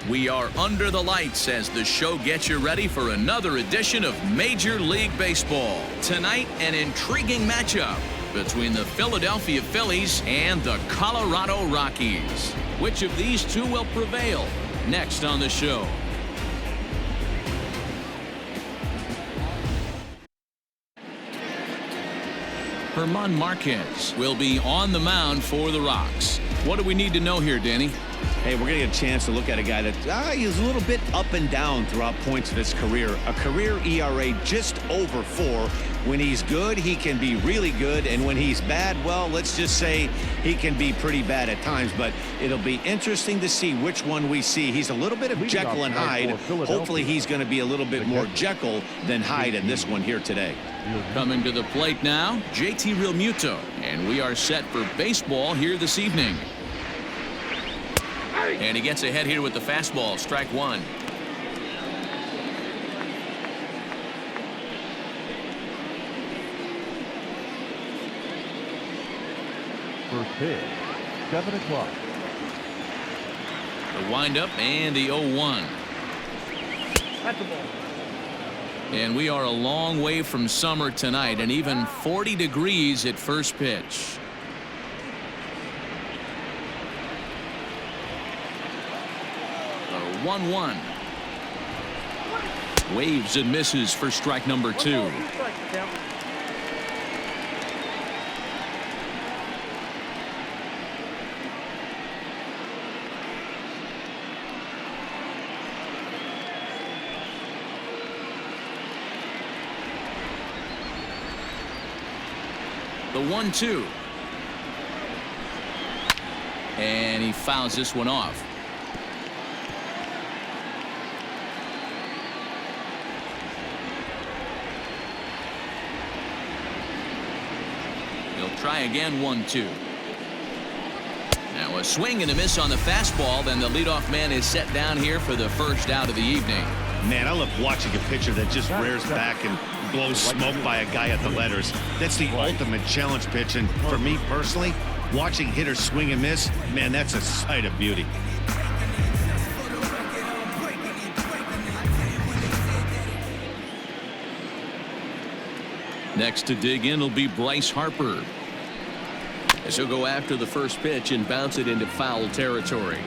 We are under the lights as the show gets you ready for another edition of Major League Baseball. Tonight, an intriguing matchup between the Philadelphia Phillies and the Colorado Rockies. Which of these two will prevail? Next on the show. German Marquez will be on the mound for the Rocks. What do we need to know here, Danny? Hey, we're going to get a chance to look at a guy that he's a little bit up and down throughout points of his career. A career ERA just over 4. When he's good, he can be really good. And when he's bad, well, let's just say he can be pretty bad at times. But it'll be interesting to see which one we see. He's a little bit of Jekyll and Hyde. Hopefully he's going to be a little bit more Jekyll than Hyde in this one here today. Coming to the plate now, JT Realmuto. And we are set for baseball here this evening. And he gets ahead here with the fastball. Strike one. First pitch, 7 o'clock. The windup and the 0-1. That's the ball. And we are a long way from summer tonight, and even 40 degrees at first pitch. The 1-1. Waves and misses for strike number 2. The 1-2. And he fouls this one off. He'll try again. 1-2. Now a swing and a miss on the fastball. Then the leadoff man is set down here for the first out of the evening. Man, I love watching a pitcher that just rears back and blows smoke by a guy at the letters. That's the ultimate challenge pitch. And for me personally, watching hitters swing and miss, man, that's a sight of beauty. Next to dig in will be Bryce Harper, as he'll go after the first pitch and bounce it into foul territory.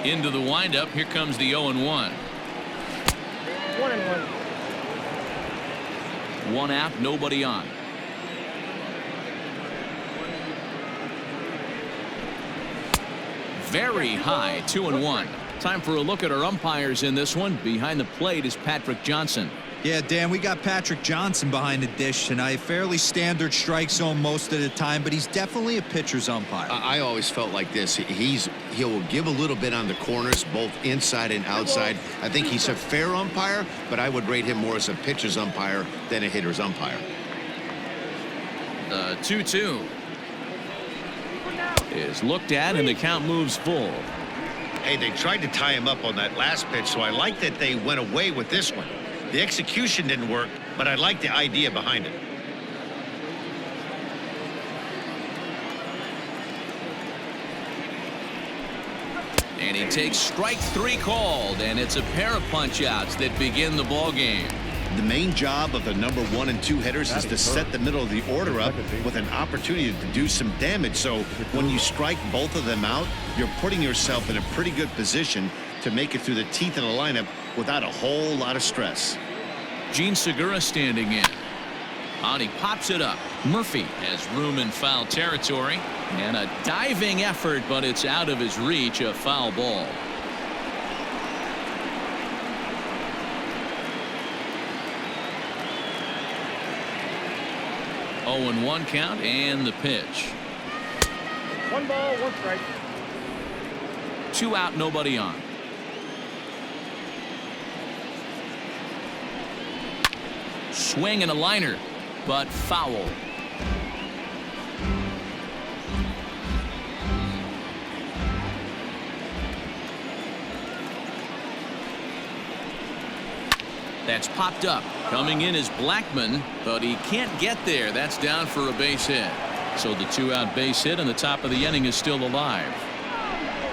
Into the windup. Here comes the 0-1. 1-1. One out, nobody on. Very high. 2-1. Time for a look at our umpires in this one. Behind the plate is Patrick Johnson. Yeah, Dan, we got Patrick Johnson behind the dish tonight. Fairly standard strike zone most of the time, but he's definitely a pitcher's umpire. I always felt like this. He'll give a little bit on the corners, both inside and outside. I think he's a fair umpire, but I would rate him more as a pitcher's umpire than a hitter's umpire. The 2-2 is looked at, and the count moves full. Hey, they tried to tie him up on that last pitch, so I like that they went away with this one. The execution didn't work, but I like the idea behind it. And he takes strike 3 called, and it's a pair of punch-outs that begin the ball game. The main job of the number 1 and 2 hitters is to set the middle of the order up with an opportunity to do some damage. So when you strike both of them out, you're putting yourself in a pretty good position to make it through the teeth of the lineup without a whole lot of stress. Gene Segura standing in. And he pops it up. Murphy has room in foul territory. And a diving effort, but it's out of his reach. A foul ball. Oh, and 1 count, and the pitch. 1 ball, 1 strike. 2 out, nobody on. Swing and a liner, but foul. That's popped up. Coming in is Blackman, but he can't get there. That's down for a base hit. So the 2-out base hit on the top of the inning is still alive.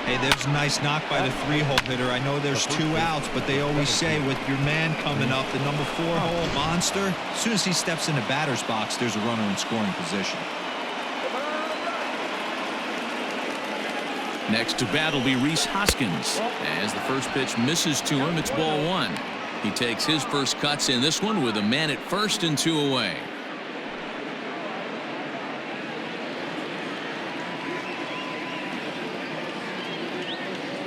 Hey, there's a nice knock by the 3-hole hitter. I know there's 2 outs, but they always say with your man coming up, the number 4-hole monster, as soon as he steps in the batter's box, there's a runner in scoring position. Next to bat will be Rhys Hoskins. As the first pitch misses to him, it's ball 1. He takes his first cuts in this one with a man at first and 2 away.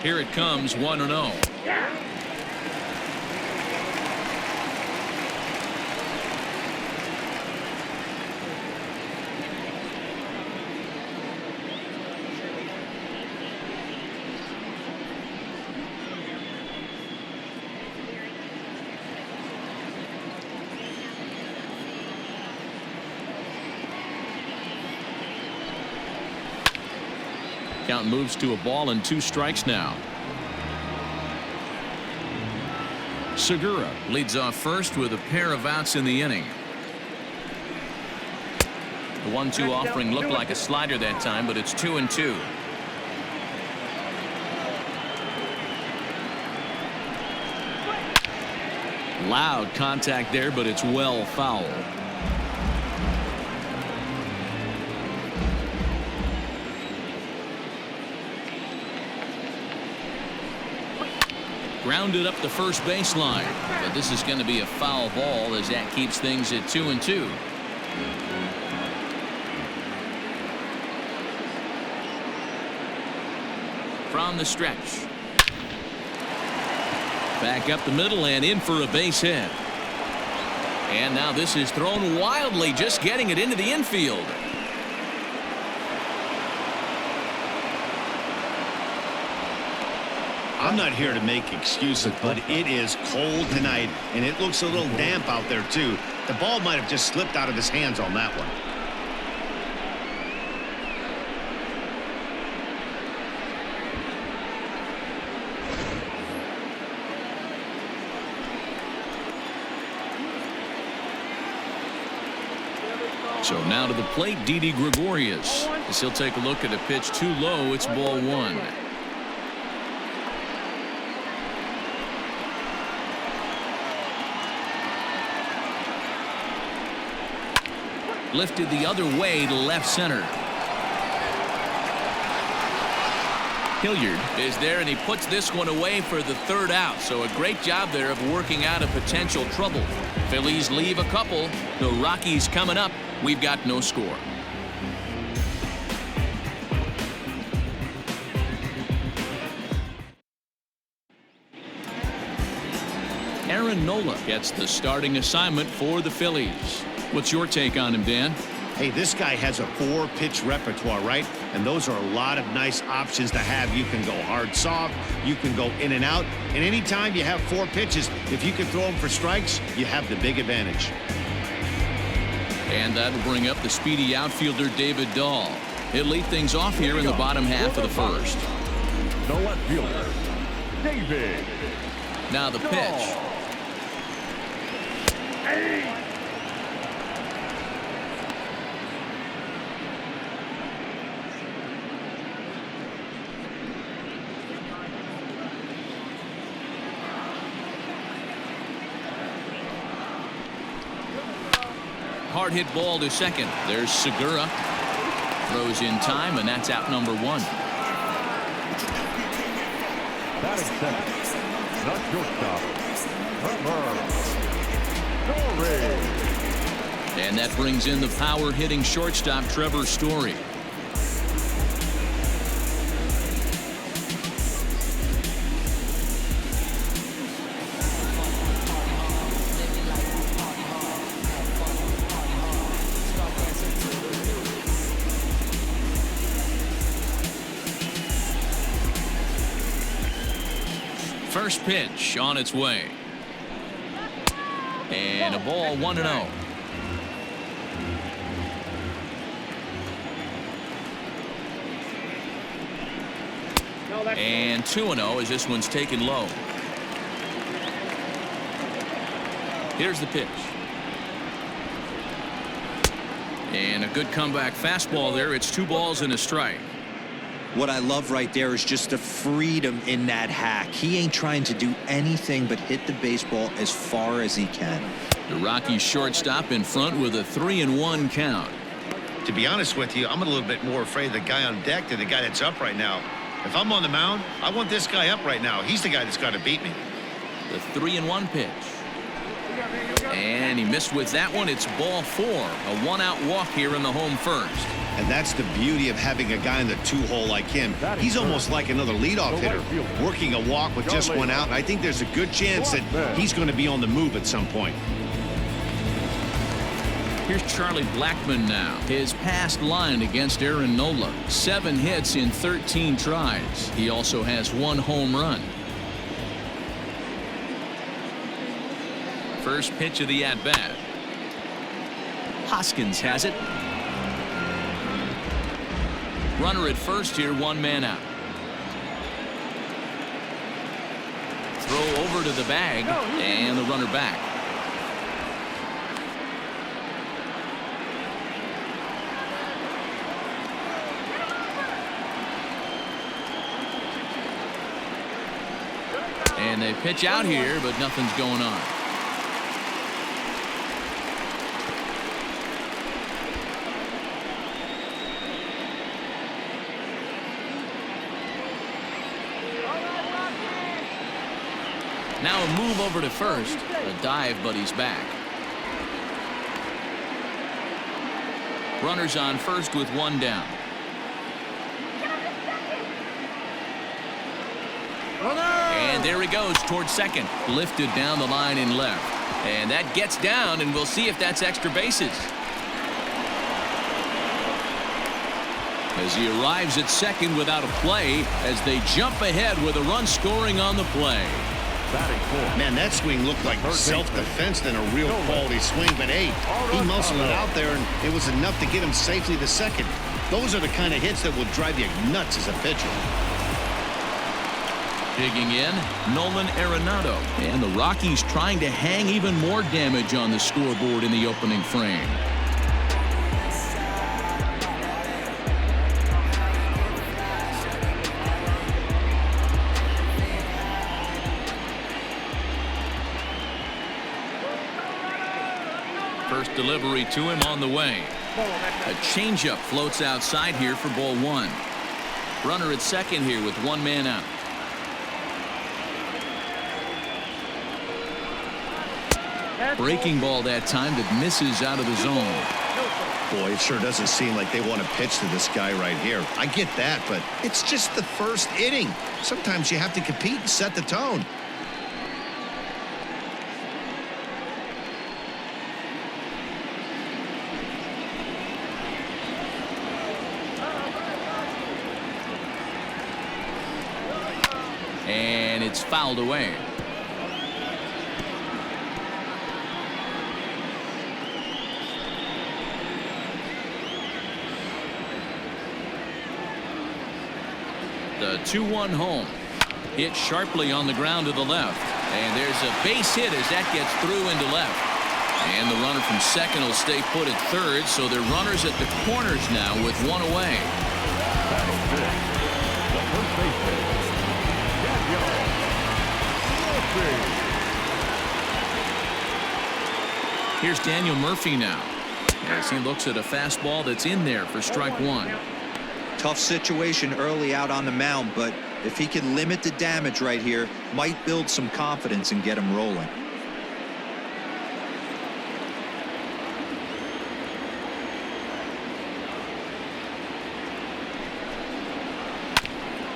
Here it comes, 1-0. Count moves to a ball and 2 strikes now. Segura leads off first with a pair of outs in the inning. The 1-2 offering looked like a slider that time, but it's 2-2. Loud contact there, but it's well foul. Grounded up the first baseline, but this is going to be a foul ball as that keeps things at 2-2. From the stretch. Back up the middle and in for a base hit. And now this is thrown wildly, just getting it into the infield. I'm not here to make excuses, but it is cold tonight, and it looks a little damp out there, too. The ball might have just slipped out of his hands on that one. So now to the plate, Didi Gregorius. As he'll take a look at a pitch too low, it's ball 1. Lifted the other way to left center. Hilliard is there, and he puts this one away for the 3rd out. So a great job there of working out a potential trouble. Phillies leave a couple. The Rockies coming up. We've got no score. Aaron Nola gets the starting assignment for the Phillies. What's your take on him, Dan? Hey, this guy has a 4-pitch repertoire, right? And those are a lot of nice options to have. You can go hard, soft. You can go in and out. And anytime you have 4 pitches, if you can throw them for strikes, you have the big advantage. And that'll bring up the speedy outfielder David Dahl. He'll lead things off here in the bottom half of the first. The left fielder, David. Now the pitch. Hard hit ball to second. There's Segura. Throws in time, and that's out number 1. Batting second, the shortstop, Trevor Story. And that brings in the power-hitting shortstop, Trevor Story. First pitch on its way. And a ball, 1-0. And 2-0 as this one's taken low. Here's the pitch. And a good comeback fastball there. It's 2 balls and a strike. What I love right there is just the freedom in that hack. He ain't trying to do anything but hit the baseball as far as he can. The Rockies shortstop in front with a 3-1 count. To be honest with you, I'm a little bit more afraid of the guy on deck than the guy that's up right now. If I'm on the mound, I want this guy up right now. He's the guy that's got to beat me. The 3-1 pitch. And he missed with that one. It's ball 4. A 1-out walk here in the home first. And that's the beauty of having a guy in the 2-hole like him. He's almost like another leadoff hitter, working a walk with just 1 out. And I think there's a good chance that he's going to be on the move at some point. Here's Charlie Blackmon now. His past line against Aaron Nola. 7 hits in 13 tries. He also has 1 home run. First pitch of the at-bat. Hoskins has it. Runner at first here, 1 man out. Throw over to the bag, and the runner back. And they pitch out here, but nothing's going on. Now a move over to first. A dive, but he's back. Runners on first with 1 down. And there he goes towards second. Lifted down the line in left. And that gets down, and we'll see if that's extra bases. As he arrives at second without a play, as they jump ahead with a run scoring on the play. Man, that swing looked like self-defense than a real quality swing. But, hey, he muscled it out there, and it was enough to get him safely to second. Those are the kind of hits that will drive you nuts as a pitcher. Digging in, Nolan Arenado. And the Rockies trying to hang even more damage on the scoreboard in the opening frame. First delivery to him on the way. A changeup floats outside here for ball 1. Runner at second here with 1 man out. Breaking ball that time that misses out of the zone. Boy, it sure doesn't seem like they want to pitch to this guy right here. I get that, but it's just the first inning. Sometimes you have to compete and set the tone. And it's fouled away. The 2-1 home. Hit sharply on the ground to the left. And there's a base hit as that gets through into left. And the runner from second will stay put at third, so they're runners at the corners now with 1 away. Here's Daniel Murphy now as he looks at a fastball that's in there for strike 1. Tough situation early out on the mound, but if he can limit the damage right here, might build some confidence and get him rolling.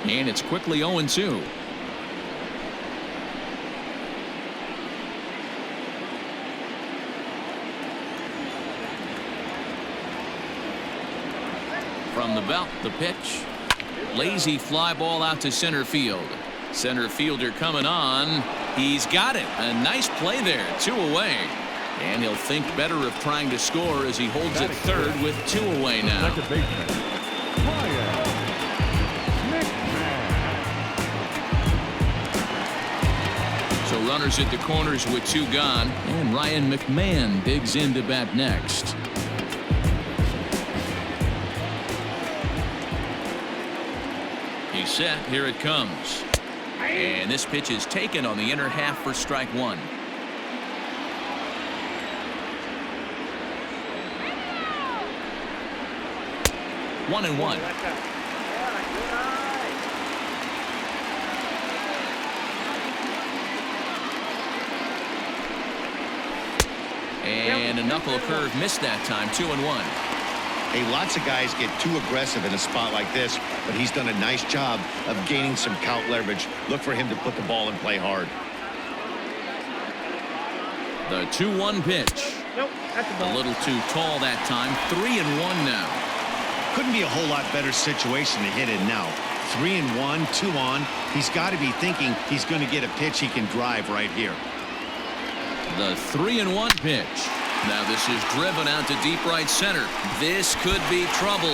And it's quickly 0-2. From the belt, the pitch. Lazy fly ball out to center field. Center fielder coming on. He's got it. A nice play there. 2 away. And he'll think better of trying to score as he holds it third with 2 away now. So runners at the corners with 2 gone, and Ryan McMahon digs in to bat next. He's set. Here it comes. And this pitch is taken on the inner half for strike 1. One and one. And a knuckle curve missed that time. 2 and 1. Hey, lots of guys get too aggressive in a spot like this, but he's done a nice job of gaining some count leverage. Look for him to put the ball in play hard. The 2-1 pitch. Nope, that's a ball. A little too tall that time. 3 and 1 now. Couldn't be a whole lot better situation to hit in now. 3 and 1, 2 on. He's got to be thinking he's going to get a pitch he can drive right here. The 3 and 1 pitch. Now this is driven out to deep right center. This could be trouble.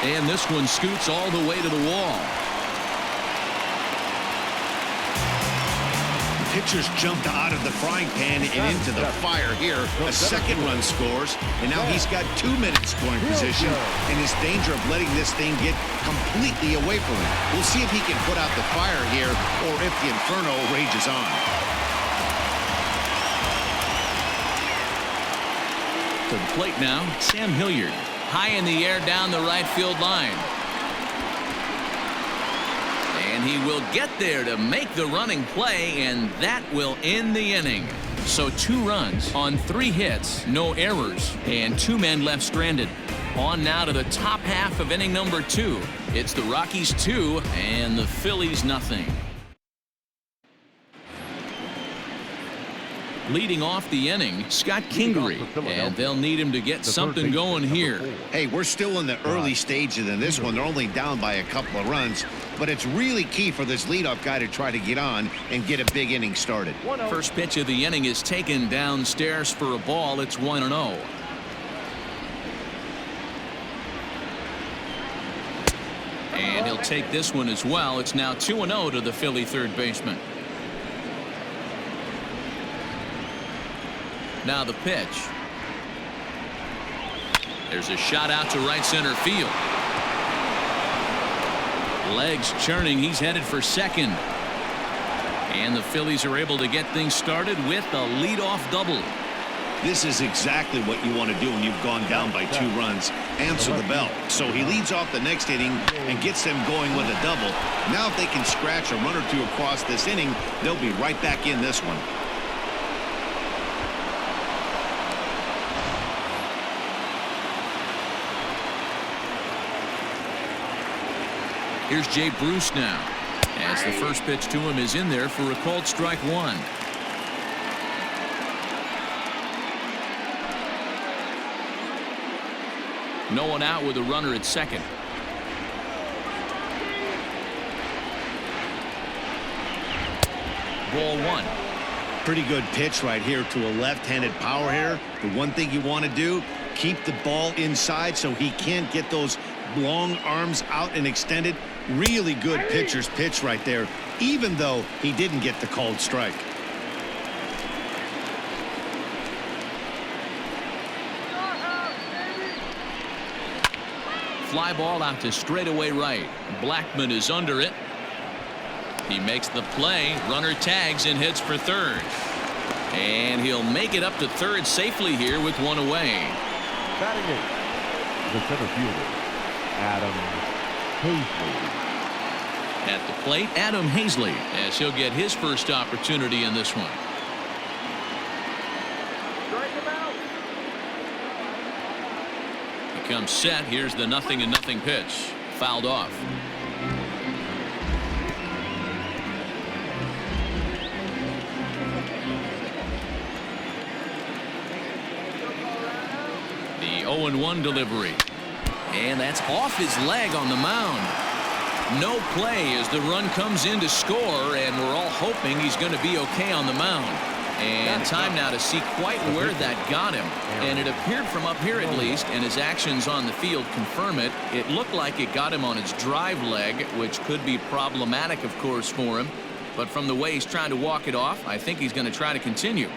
And this one scoots all the way to the wall. Pitcher's jumped out of the frying pan and into the fire here. A second run scores, and now he's got 2 minutes scoring position and is danger of letting this thing get completely away from him. We'll see if he can put out the fire here or if the inferno rages on. To the plate now, Sam Hilliard. High in the air down the right field line. And he will get there to make the running play, and that will end the inning. So 2 runs on 3 hits, no errors, and 2 men left stranded. On now to the top half of inning number 2. It's the Rockies 2 and the Phillies nothing. Leading off the inning, Scott Kingery, and they'll need him to get something going here. Hey, we're still in the early stages in this one. They're only down by a couple of runs, but it's really key for this leadoff guy to try to get on and get a big inning started. First pitch of the inning is taken downstairs for a ball. It's 1-0. And he'll take this one as well. It's now 2-0 to the Philly third baseman. Now the pitch. There's a shot out to right center field. Legs churning. He's headed for second. And the Phillies are able to get things started with a leadoff double. This is exactly what you want to do when you've gone down by 2 runs. Answer the bell. So he leads off the next inning and gets them going with a double. Now if they can scratch a run or 2 across this inning, they'll be right back in this one. Here's Jay Bruce now, as the first pitch to him is in there for a called strike 1. No one out with a runner at second. Ball 1. Pretty good pitch right here to a left-handed power hitter. The one thing you want to do, keep the ball inside so he can't get those long arms out and extended. Really good pitcher's pitch right there, even though he didn't get the called strike. Fly ball out to straightaway right. Blackman is under it. He makes the play. Runner tags and hits for third. And he'll make it up to third safely here with 1 away. Batting 8, the center fielder, Adam Hazley. At the plate, Adam Hazley, as he'll get his first opportunity in this one. He comes set. Here's the 0-0 pitch. Fouled off. The 0-1 delivery. And that's off his leg on the mound. No play as the run comes in to score, and we're all hoping he's going to be okay on the mound. And time now to see quite where that got him. And it appeared from up here at least, and his actions on the field confirm it. It looked like it got him on his drive leg, which could be problematic, of course, for him. But from the way he's trying to walk it off, I think he's going to try to continue.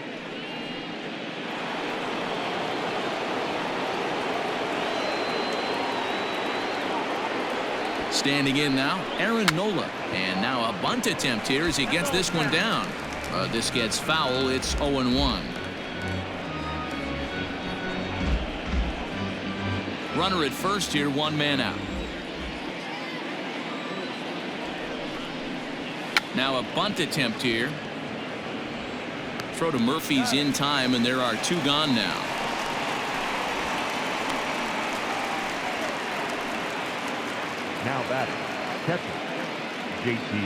Standing in now, Aaron Nola. And now a bunt attempt here as he gets this one down. This gets foul. It's 0-1. Runner at first here, one man out. Now a bunt attempt here. Throw to Murphy's in time, and there are two gone now. Now batting, catcher, JT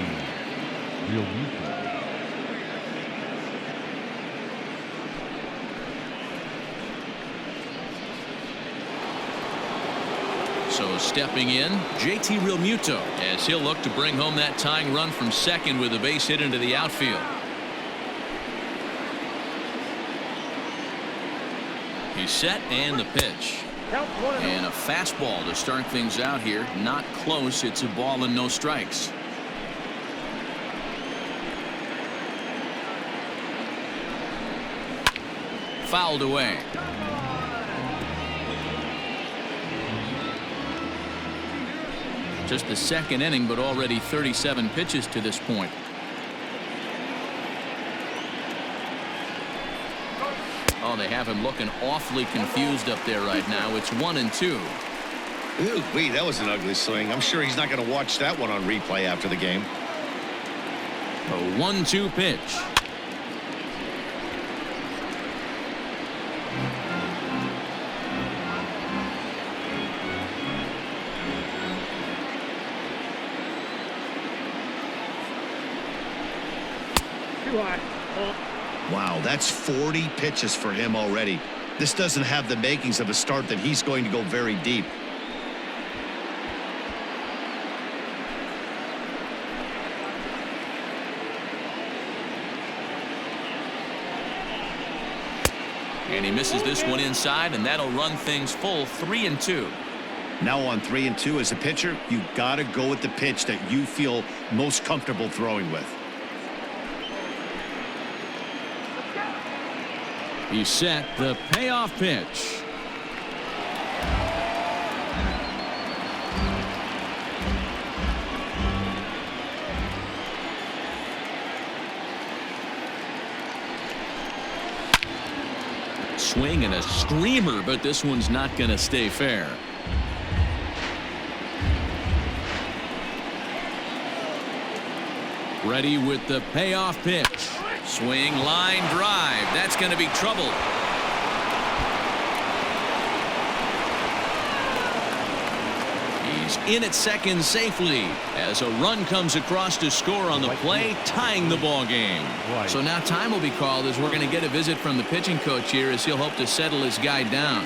Realmuto. So stepping in, JT Realmuto, as he'll look to bring home that tying run from second with a base hit into the outfield. He's set, and the pitch. And a fastball to start things out here. Not close. It's a ball and no strikes. Fouled away. Just the second inning, but already 37 pitches to this point. Oh, they have him looking awfully confused up there right now. It's 1-2. Ooh, wait, that was an ugly swing. I'm sure he's not going to watch that one on replay after the game. A 1-2 pitch. Too high. Wow, that's 40 pitches for him already. This doesn't have the makings of a start that he's going to go very deep. And he misses this one inside, and that'll run things full 3-2. Now on 3-2 as a pitcher, you got to go with the pitch that you feel most comfortable throwing with. He's set, the payoff pitch. Swing and a screamer, but this one's not going to stay fair. Ready with the payoff pitch. Swing, line drive. That's going to be trouble. He's in at second safely as a run comes across to score on the play, tying the ball game. So now time will be called as we're going to get a visit from the pitching coach here as he'll hope to settle his guy down.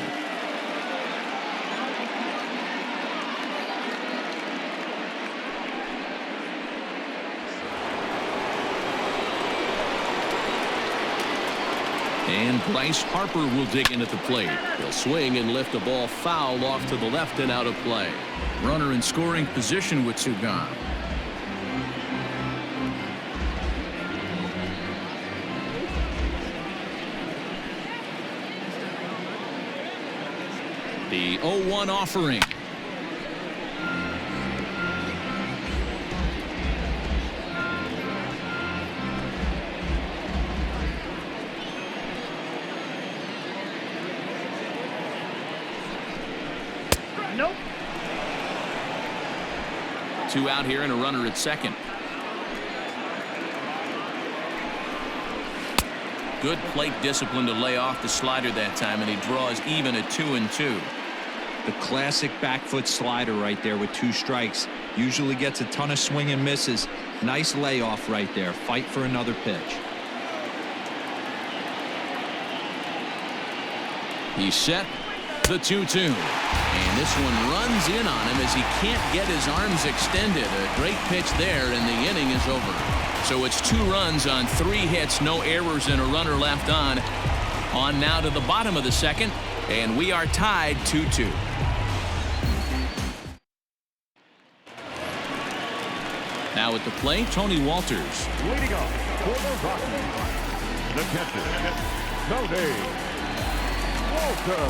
And Bryce Harper will dig in at the plate. He'll swing and lift a ball foul off to the left and out of play. Runner in scoring position with two gone. The 0-1 offering. Nope. Two out here and a runner at second. Good plate discipline to lay off the slider that time, and he draws even at 2-2. The classic back foot slider right there with two strikes. Usually gets a ton of swing and misses. Nice layoff right there. Fight for another pitch. He's set, the 2-2. And this one runs in on him as he can't get his arms extended. A great pitch there, and the inning is over. So it's 2 runs on 3 hits, no errors, and a runner left on. On now to the bottom of the second, and we are tied 2-2. Now at the plate, Tony Walters. Leading off for the Rockies, the catcher, Tony Walters.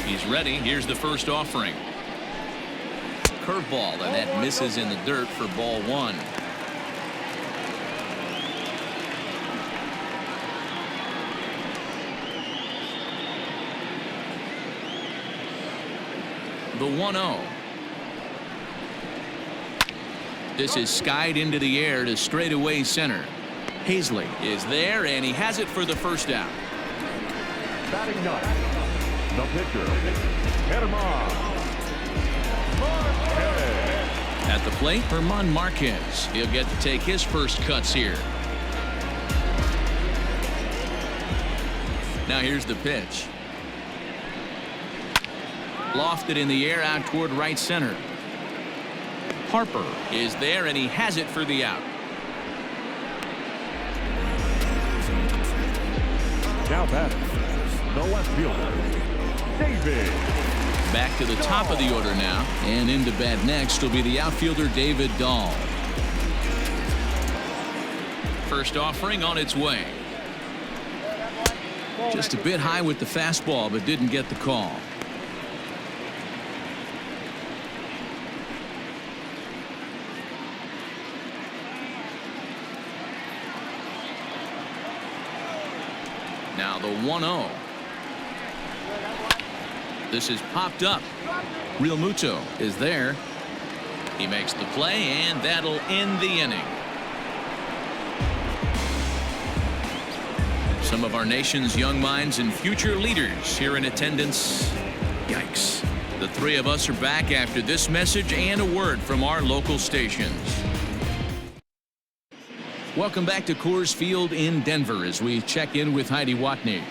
He's ready. Here's the first offering. Curveball, and that misses in the dirt for ball one. The 1-0. This is skied into the air to straightaway center. Hazley is there, and he has it for the first out. Batting ninth, the pitcher, Germán Marquez. At the plate, Germán Marquez. He'll get to take his first cuts here. Now here's the pitch. Lofted in the air out toward right center. Harper is there, and he has it for the out. Now batting, the left fielder, David. Back to the top of the order now, and into bat next will be the outfielder David Dahl. First offering on its way. Just a bit high with the fastball, but didn't get the call. Now the 1-0. This is popped up. Real Muto is there. He makes the play, and that'll end the inning. Some of our nation's young minds and future leaders here in attendance. Yikes. The three of us are back after this message and a word from our local stations. Welcome back to Coors Field in Denver as we check in with Heidi Watney.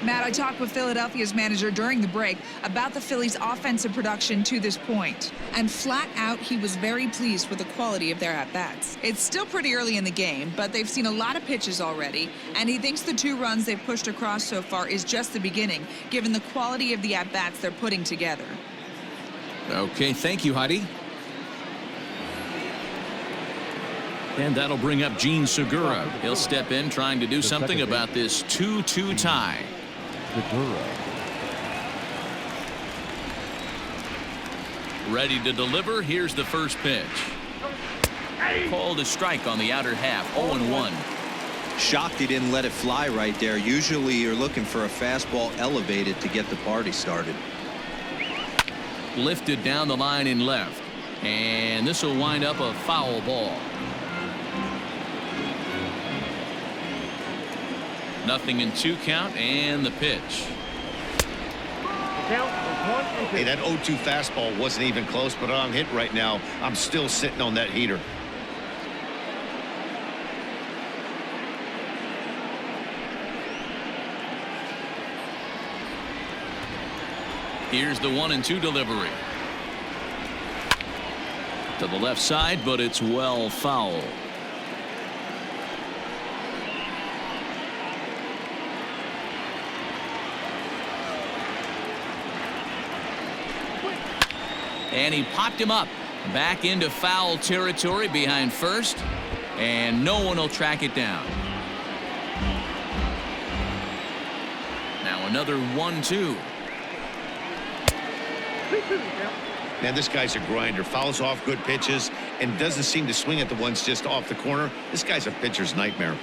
Matt, I talked with Philadelphia's manager during the break about the Phillies' offensive production to this point. And flat out, he was very pleased with the quality of their at-bats. It's still pretty early in the game, but they've seen a lot of pitches already, and he thinks the 2 runs they've pushed across so far is just the beginning, given the quality of the at-bats they're putting together. Okay, thank you, Heidi. And that'll bring up Gene Segura. He'll step in trying to do something about this 2-2 tie. Ready to deliver. Here's the first pitch. Called a strike on the outer half. 0-1. Shocked he didn't let it fly right there. Usually you're looking for a fastball elevated to get the party started. Lifted down the line in left. And this will wind up a foul ball. 0-2 count, and the pitch. Hey, that 0-2 fastball wasn't even close, but I'm hit right now. I'm still sitting on that heater. Here's the 1-2 delivery. To the left side, but it's well foul. And he popped him up back into foul territory behind first, and no one will track it down. Now another 1-2. Man, this guy's a grinder. Fouls off good pitches and doesn't seem to swing at the ones just off the corner. This guy's a pitcher's nightmare.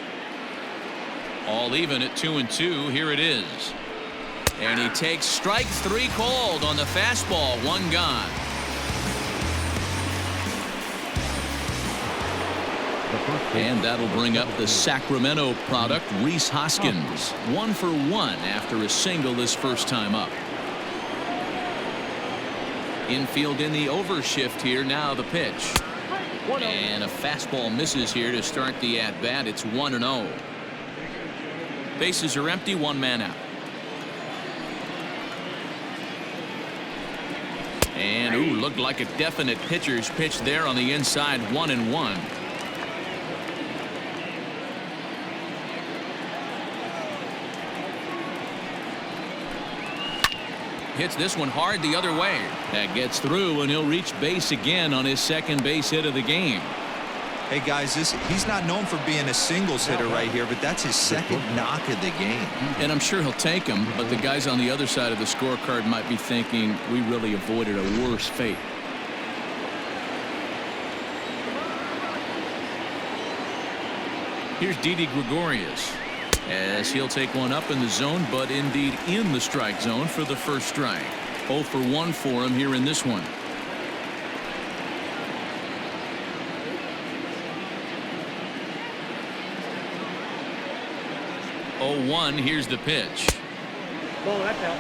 All even at 2-2. Here it is. And he takes strike 3 called on the fastball. 1 gone. And that'll bring up the Sacramento product, Rhys Hoskins. 1 for 1 after a single this first time up. Infield in the overshift here. Now the pitch. And a fastball misses here to start the at-bat. It's 1-0. Bases are empty. 1 man out. And ooh, looked like a definite pitcher's pitch there on the inside. 1-1. Hits this one hard the other way. That gets through, and he'll reach base again on his second base hit of the game. Hey, guys, he's not known for being a singles hitter right here, but that's his second knock of the game. And I'm sure he'll take him, but the guys on the other side of the scorecard might be thinking we really avoided a worse fate. Here's Didi Gregorius, as he'll take one up in the zone, but indeed in the strike zone for the first strike. 0 for 1 for him here in this one. Oh, 1. Here's the pitch. Ball, that's out.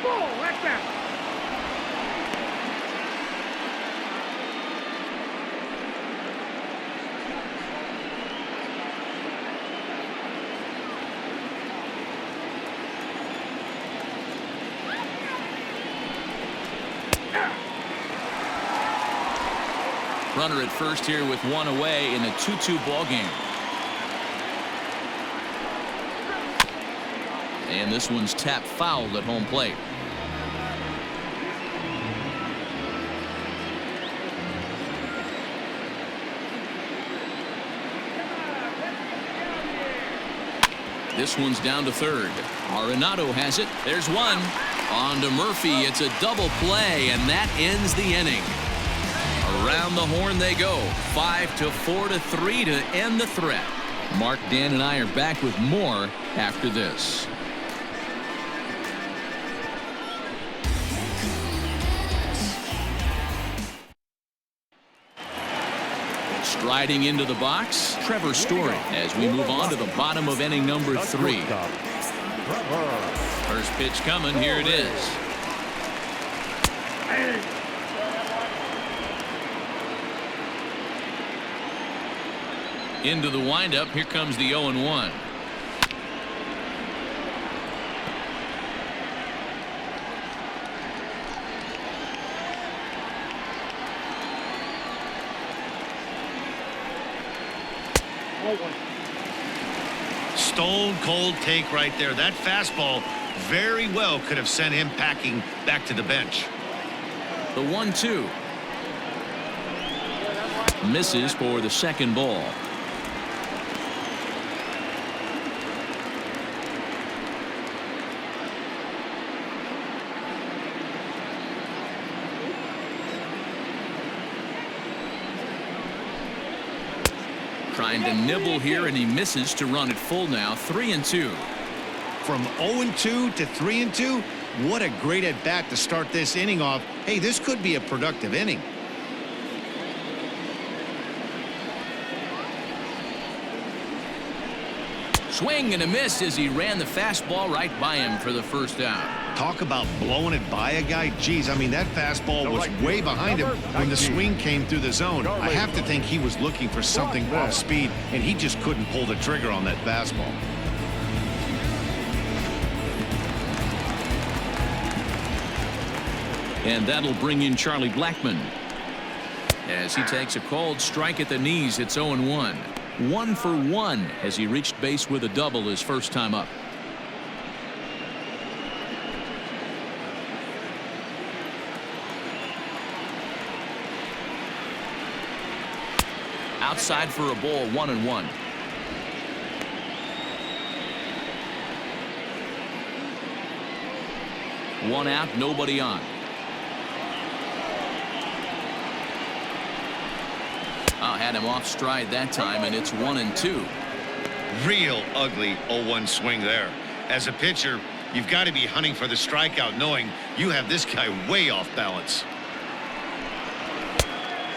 Ball, that's out. Runner at first here with one away in a 2-2 ball game. And this one's tapped foul at home plate. This one's down to third. Arenado has it. There's one. On to Murphy. It's a double play, and that ends the inning. Around the horn they go. 5-4-3 to end the threat. Mark, Dan, and I are back with more after this. Striding into the box, Trevor Story, as we move on to the bottom of inning number 3. First pitch coming. Here it is. Into the windup. Here comes the 0-1. Stone cold take right there. That fastball very well could have sent him packing back to the bench. The 1-2. Misses for the second ball. Trying to nibble here, and he misses to run it full now. 3-2. From 0-2 to 3-2, what a great at bat to start this inning off. Hey, this could be a productive inning. Swing and a miss as he ran the fastball right by him for the first out. Talk about blowing it by a guy. Geez, I mean, that fastball was way behind him when the swing came through the zone. I have to think he was looking for something off speed, and he just couldn't pull the trigger on that fastball. And that'll bring in Charlie Blackmon, as he takes a cold strike at the knees. It's 0-1. 1 for 1 as he reached base with a double his first time up. Outside for a ball. 1-1. One out, nobody on. Had him off stride that time, and it's 1-2. Real ugly 0-1 swing there. As a pitcher, you've got to be hunting for the strikeout, knowing you have this guy way off balance.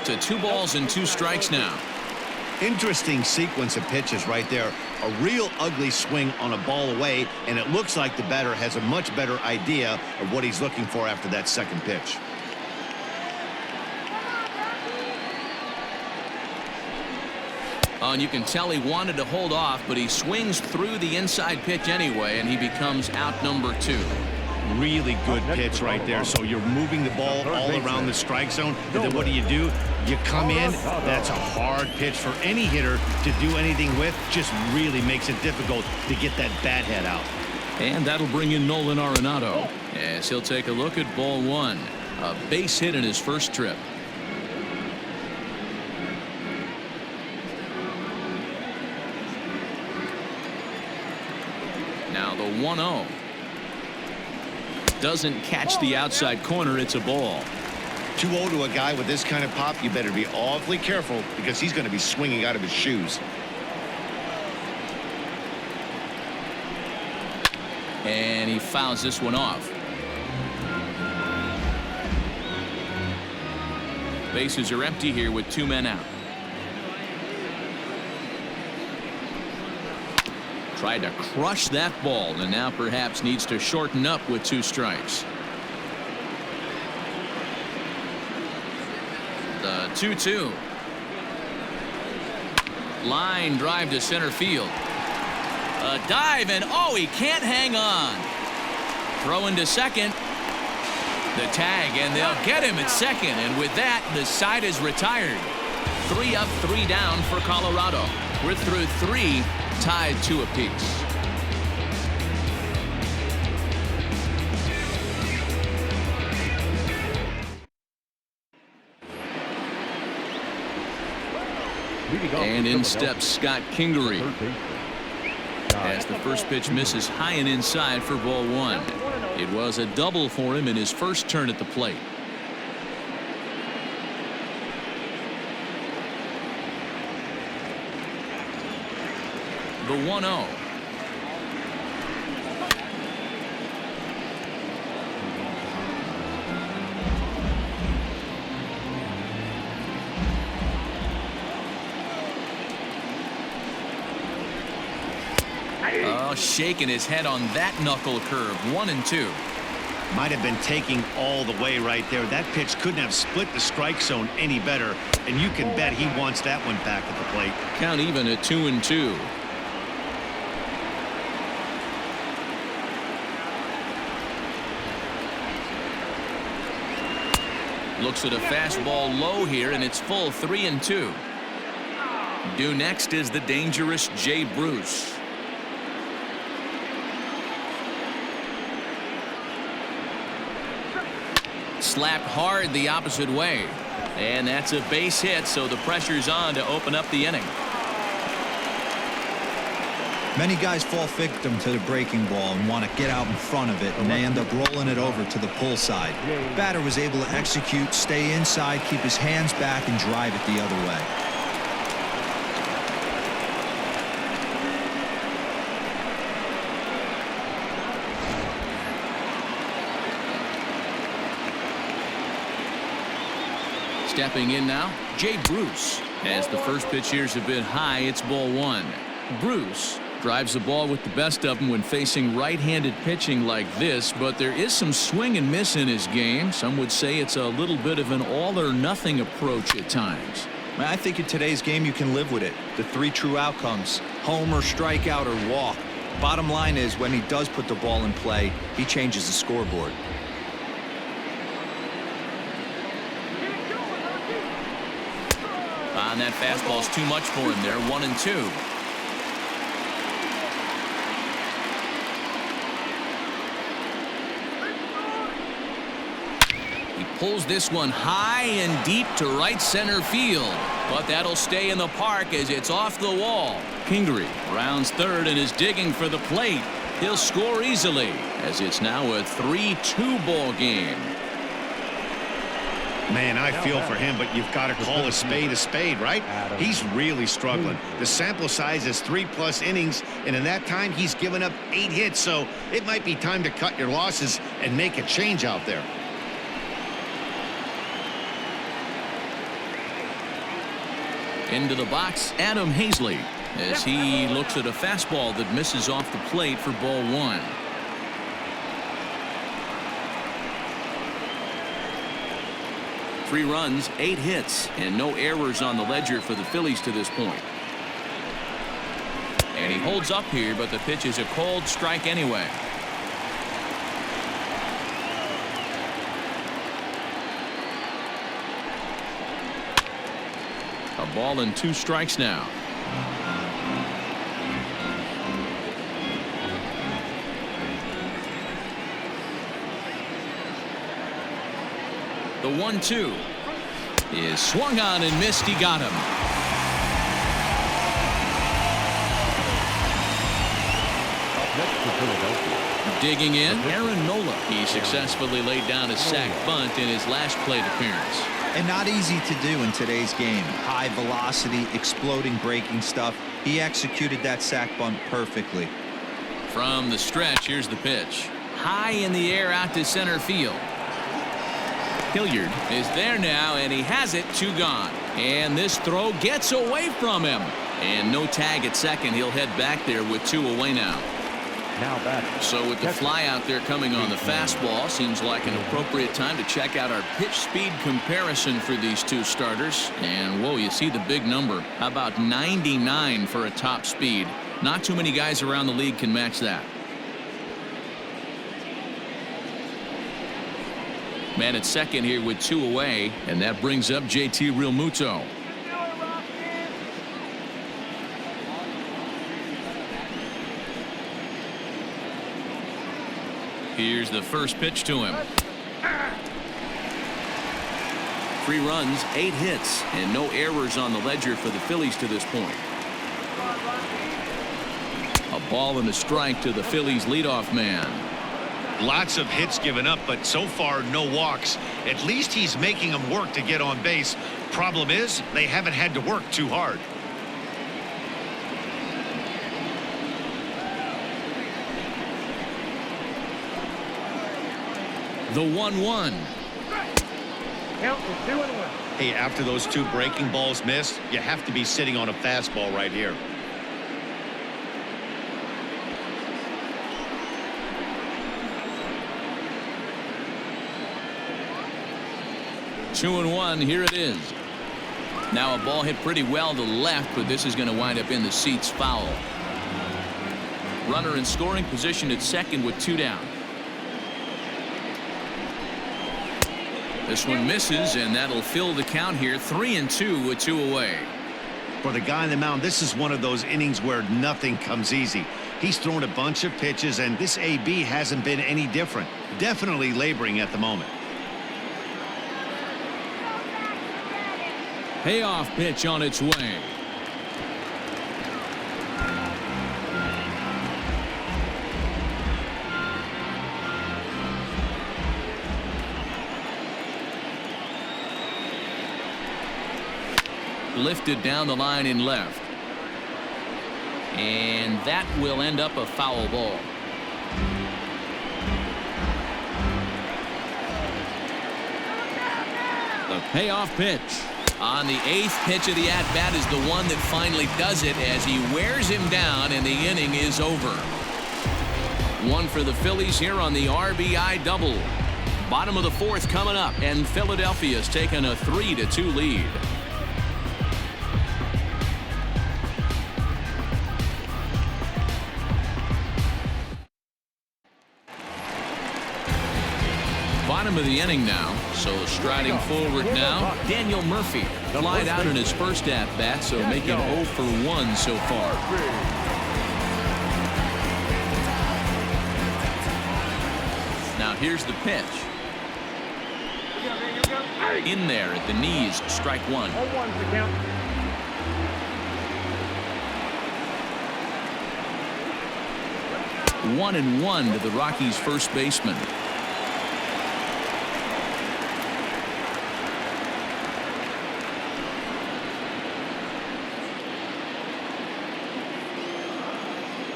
To 2 balls and 2 strikes now. Interesting sequence of pitches right there. A real ugly swing on a ball away, and it looks like the batter has a much better idea of what he's looking for after that second pitch. And you can tell he wanted to hold off, but he swings through the inside pitch anyway, and he becomes out number 2. really good pitch right there. So you're moving the ball all around the strike zone. And then what do? You come in. That's a hard pitch for any hitter to do anything with. Just really makes it difficult to get that bat head out. And that'll bring in Nolan Arenado as he'll take a look at ball one. A base hit in his first trip. Now the 1-0. Doesn't catch the outside corner. It's a ball. 2-0 to a guy with this kind of pop, you better be awfully careful because he's going to be swinging out of his shoes. And he fouls this one off. Bases are empty here with 2 men out. Tried to crush that ball and now perhaps needs to shorten up with 2 strikes. The 2-2. Line drive to center field. A dive, and oh, he can't hang on. Throw into second. The tag, and they'll get him at second. And with that, the side is retired. 3 up, 3 down for Colorado. We're through 3, tied 2 apiece. And in steps Scott Kingery as the first pitch misses high and inside for ball 1. It was a double for him in his first turn at the plate. The 1-0. Oh, shaking his head on that knuckle curve. 1-2. Might have been taking all the way right there. That pitch couldn't have split the strike zone any better, and you can bet he wants that one back at the plate. Count even at 2-2. Looks at a fastball low here, and it's full. 3-2. Due next is the dangerous Jay Bruce. Slapped hard the opposite way, and that's a base hit, so the pressure's on to open up the inning. Many guys fall victim to the breaking ball and want to get out in front of it, and they end up rolling it over to the pull side. Batter was able to execute, stay inside, keep his hands back, and drive it the other way. Stepping in now, Jay Bruce. As the first pitch here is a bit high, it's ball 1. Bruce drives the ball with the best of them when facing right-handed pitching like this, but there is some swing and miss in his game. Some would say it's a little bit of an all-or-nothing approach at times. I think in today's game you can live with it. The 3 true outcomes: homer, strikeout, or walk. Bottom line is, when he does put the ball in play, he changes the scoreboard. And that fastball's too much for him there. 1-2. He pulls this one high and deep to right center field, but that'll stay in the park as it's off the wall. Kingery rounds third and is digging for the plate. He'll score easily as it's now a 3-2 ball game. Man, I feel for him, but you've got to call a spade, right? He's really struggling. The sample size is 3+ innings, and in that time, he's given up 8 hits, so it might be time to cut your losses and make a change out there. Into the box, Adam Hazley, as he looks at a fastball that misses off the plate for ball 1. Three runs, 8 hits, and no errors on the ledger for the Phillies to this point. And he holds up here, but the pitch is a cold strike anyway. A ball and 2 strikes now. The 1-2 is swung on and missed. He got him. Next to Philadelphia. Digging in, Aaron Nola. He successfully laid down a sac bunt in his last plate appearance. And not easy to do in today's game. High velocity, exploding breaking stuff. He executed that sac bunt perfectly. From the stretch, here's the pitch. High in the air out to center field. Hilliard is there now, and he has it. 2 gone. And this throw gets away from him. And no tag at second. He'll head back there with 2 away now. Now back. So with the fly out there coming on the fastball, seems like an appropriate time to check out our pitch speed comparison for these 2 starters. And whoa, you see the big number. How about 99 for a top speed? Not too many guys around the league can match that. Man at second here with 2 away, and that brings up JT Realmuto. Here's the first pitch to him. 3 runs, 8 hits, and no errors on the ledger for the Phillies to this point. A ball and a strike to the Phillies leadoff man. Lots of hits given up, but so far no walks. At least he's making them work to get on base. Problem is, they haven't had to work too hard. The 1-1. Count is 2-1. Hey, after those 2 breaking balls missed, you have to be sitting on a fastball right here. Two and 1. Here it is. Now a ball hit pretty well to left, but this is going to wind up in the seats foul. Runner in scoring position at second with 2 down. This one misses, and that'll fill the count here. 3-2 with 2 away. For the guy on the mound, this is one of those innings where nothing comes easy. He's thrown a bunch of pitches, and this AB hasn't been any different. Definitely laboring at the moment. Payoff pitch on its way. Lifted down the line in left. And that will end up a foul ball. The payoff pitch. On the 8th pitch of the at-bat is the one that finally does it as he wears him down, and the inning is over. 1 for the Phillies here on the RBI double. Bottom of the 4th coming up, and Philadelphia's taken a 3-2 lead. Bottom of the inning now, so striding forward now, Daniel Murphy. Flied out in his first at-bat, so making 0 for 1 so far. Now here's the pitch. In there at the knees, strike 1. 0-1's the count. One and 1 to the Rockies' first baseman.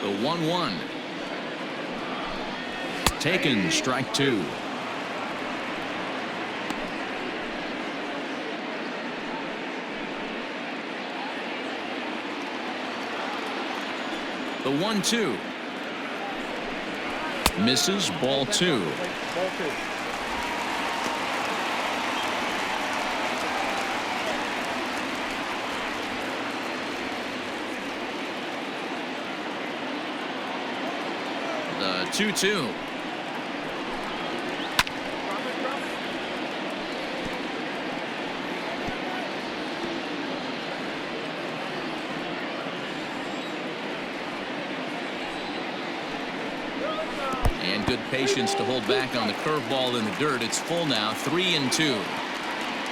The 1-1. Taken, strike 2. The 1-2. Misses, ball 2. Ball 2. The 2-2. And good patience to hold back on the curveball in the dirt. It's full now, 3-2.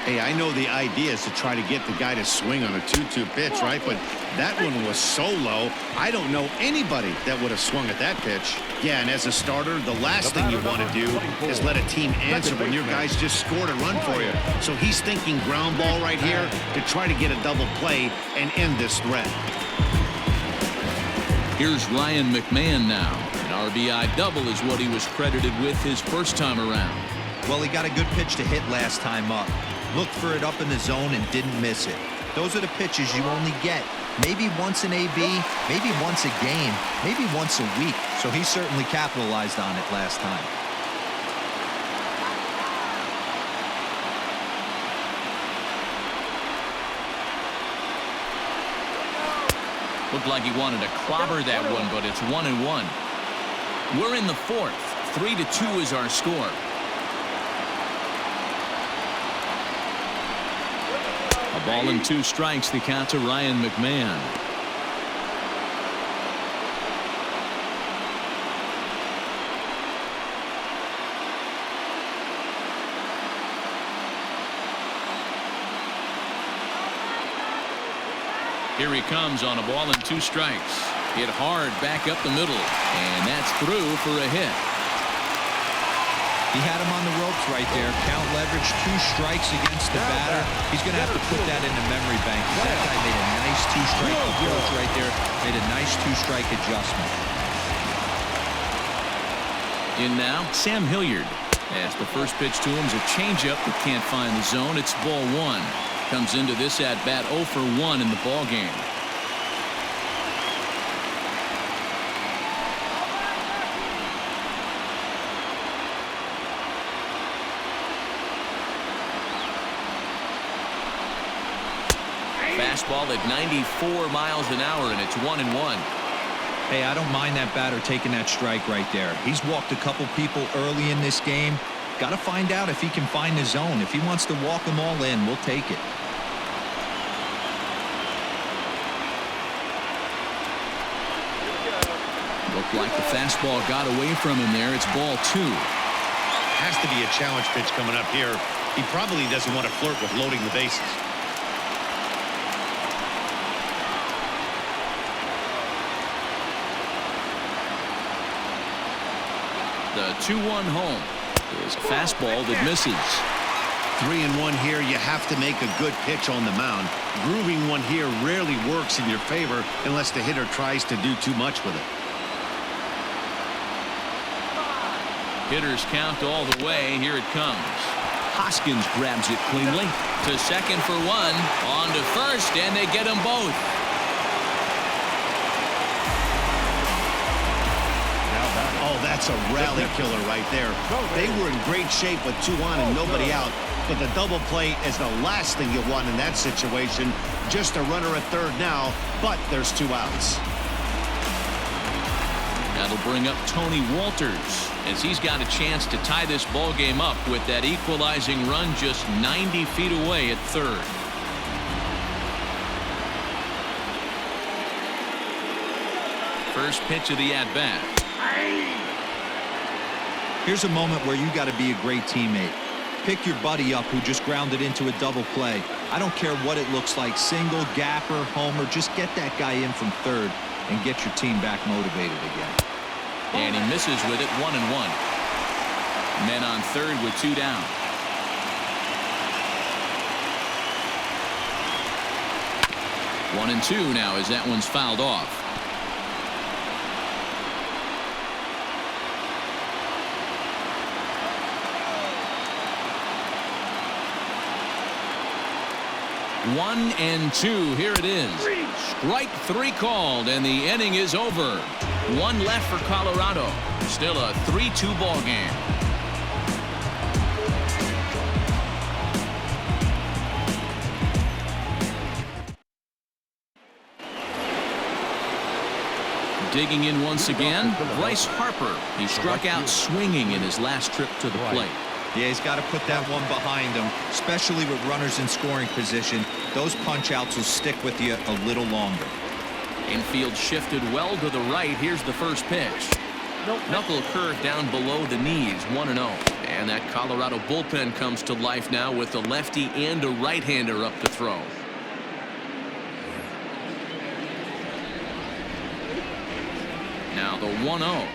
Hey, I know the idea is to try to get the guy to swing on a 2-2 pitch, right? But that one was so low, I don't know anybody that would have swung at that pitch. Yeah, and as a starter, the last thing you want to do is let a team answer when your guys just scored a run for you. So he's thinking ground ball right here to try to get a double play and end this threat. Here's Ryan McMahon now. An RBI double is what he was credited with his first time around. Well, he got a good pitch to hit last time up. Looked for it up in the zone and didn't miss it. Those are the pitches you only get maybe once in AB, maybe once a game, maybe once a week. So he certainly capitalized on it last time. Looked like he wanted to clobber that one, but it's 1-1. We're in the fourth. 3-2 is our score. A ball and 2 strikes, the count to Ryan McMahon. Here he comes on a ball and 2 strikes. Hit hard back up the middle, and that's through for a hit. He had him on the ropes right there. Count leverage, 2 strikes against the batter. He's going to have to put that in the memory bank. That guy made a nice 2-strike approach right there. Made a nice 2-strike adjustment. In now, Sam Hilliard. As the first pitch to him is a changeup that can't find the zone. It's ball 1. Comes into this at bat 0 for 1 in the ball game. Fastball at 94 miles an hour, and it's 1-1. Hey, I don't mind that batter taking that strike right there. He's walked a couple people early in this game. Got to find out if he can find the zone. If he wants to walk them all in, we'll take it. Looked like the fastball got away from him there. It's ball 2. Has to be a challenge pitch coming up here. He probably doesn't want to flirt with loading the bases. The 2-1 home is a fastball that misses. 3-1 here. You have to make a good pitch on the mound. Grooving one here rarely works in your favor unless the hitter tries to do too much with it. Hitters count all the way. Here it comes. Hoskins grabs it cleanly to second for 1. On to first, and they get them both. Oh, that's a rally killer right there. They were in great shape with 2 on and nobody out. But the double play is the last thing you want in that situation. Just a runner at third now, but there's 2 outs. That'll bring up Tony Walters as he's got a chance to tie this ball game up with that equalizing run just 90 feet away at third. First pitch of the at-bat. Here's a moment where you got to be a great teammate. Pick your buddy up who just grounded into a double play. I don't care what it looks like, single, gapper, homer, just get that guy in from third and get your team back motivated again. And he misses with it, 1-1. Men on third with 2 down. One and 2 now as that one's fouled off. One and 2. Here it is. Strike 3 called, and the inning is over. 1 left for Colorado. Still a 3-2 ball game. Digging in once again, Bryce Harper. He struck out swinging in his last trip to the plate. Yeah, he's got to put that one behind him, especially with runners in scoring position. Those punch-outs will stick with you a little longer. Infield shifted well to the right. Here's the first pitch. Knuckle curve down below the knees, 1-0. And that Colorado bullpen comes to life now with a lefty and a right-hander up to throw. Now the 1-0.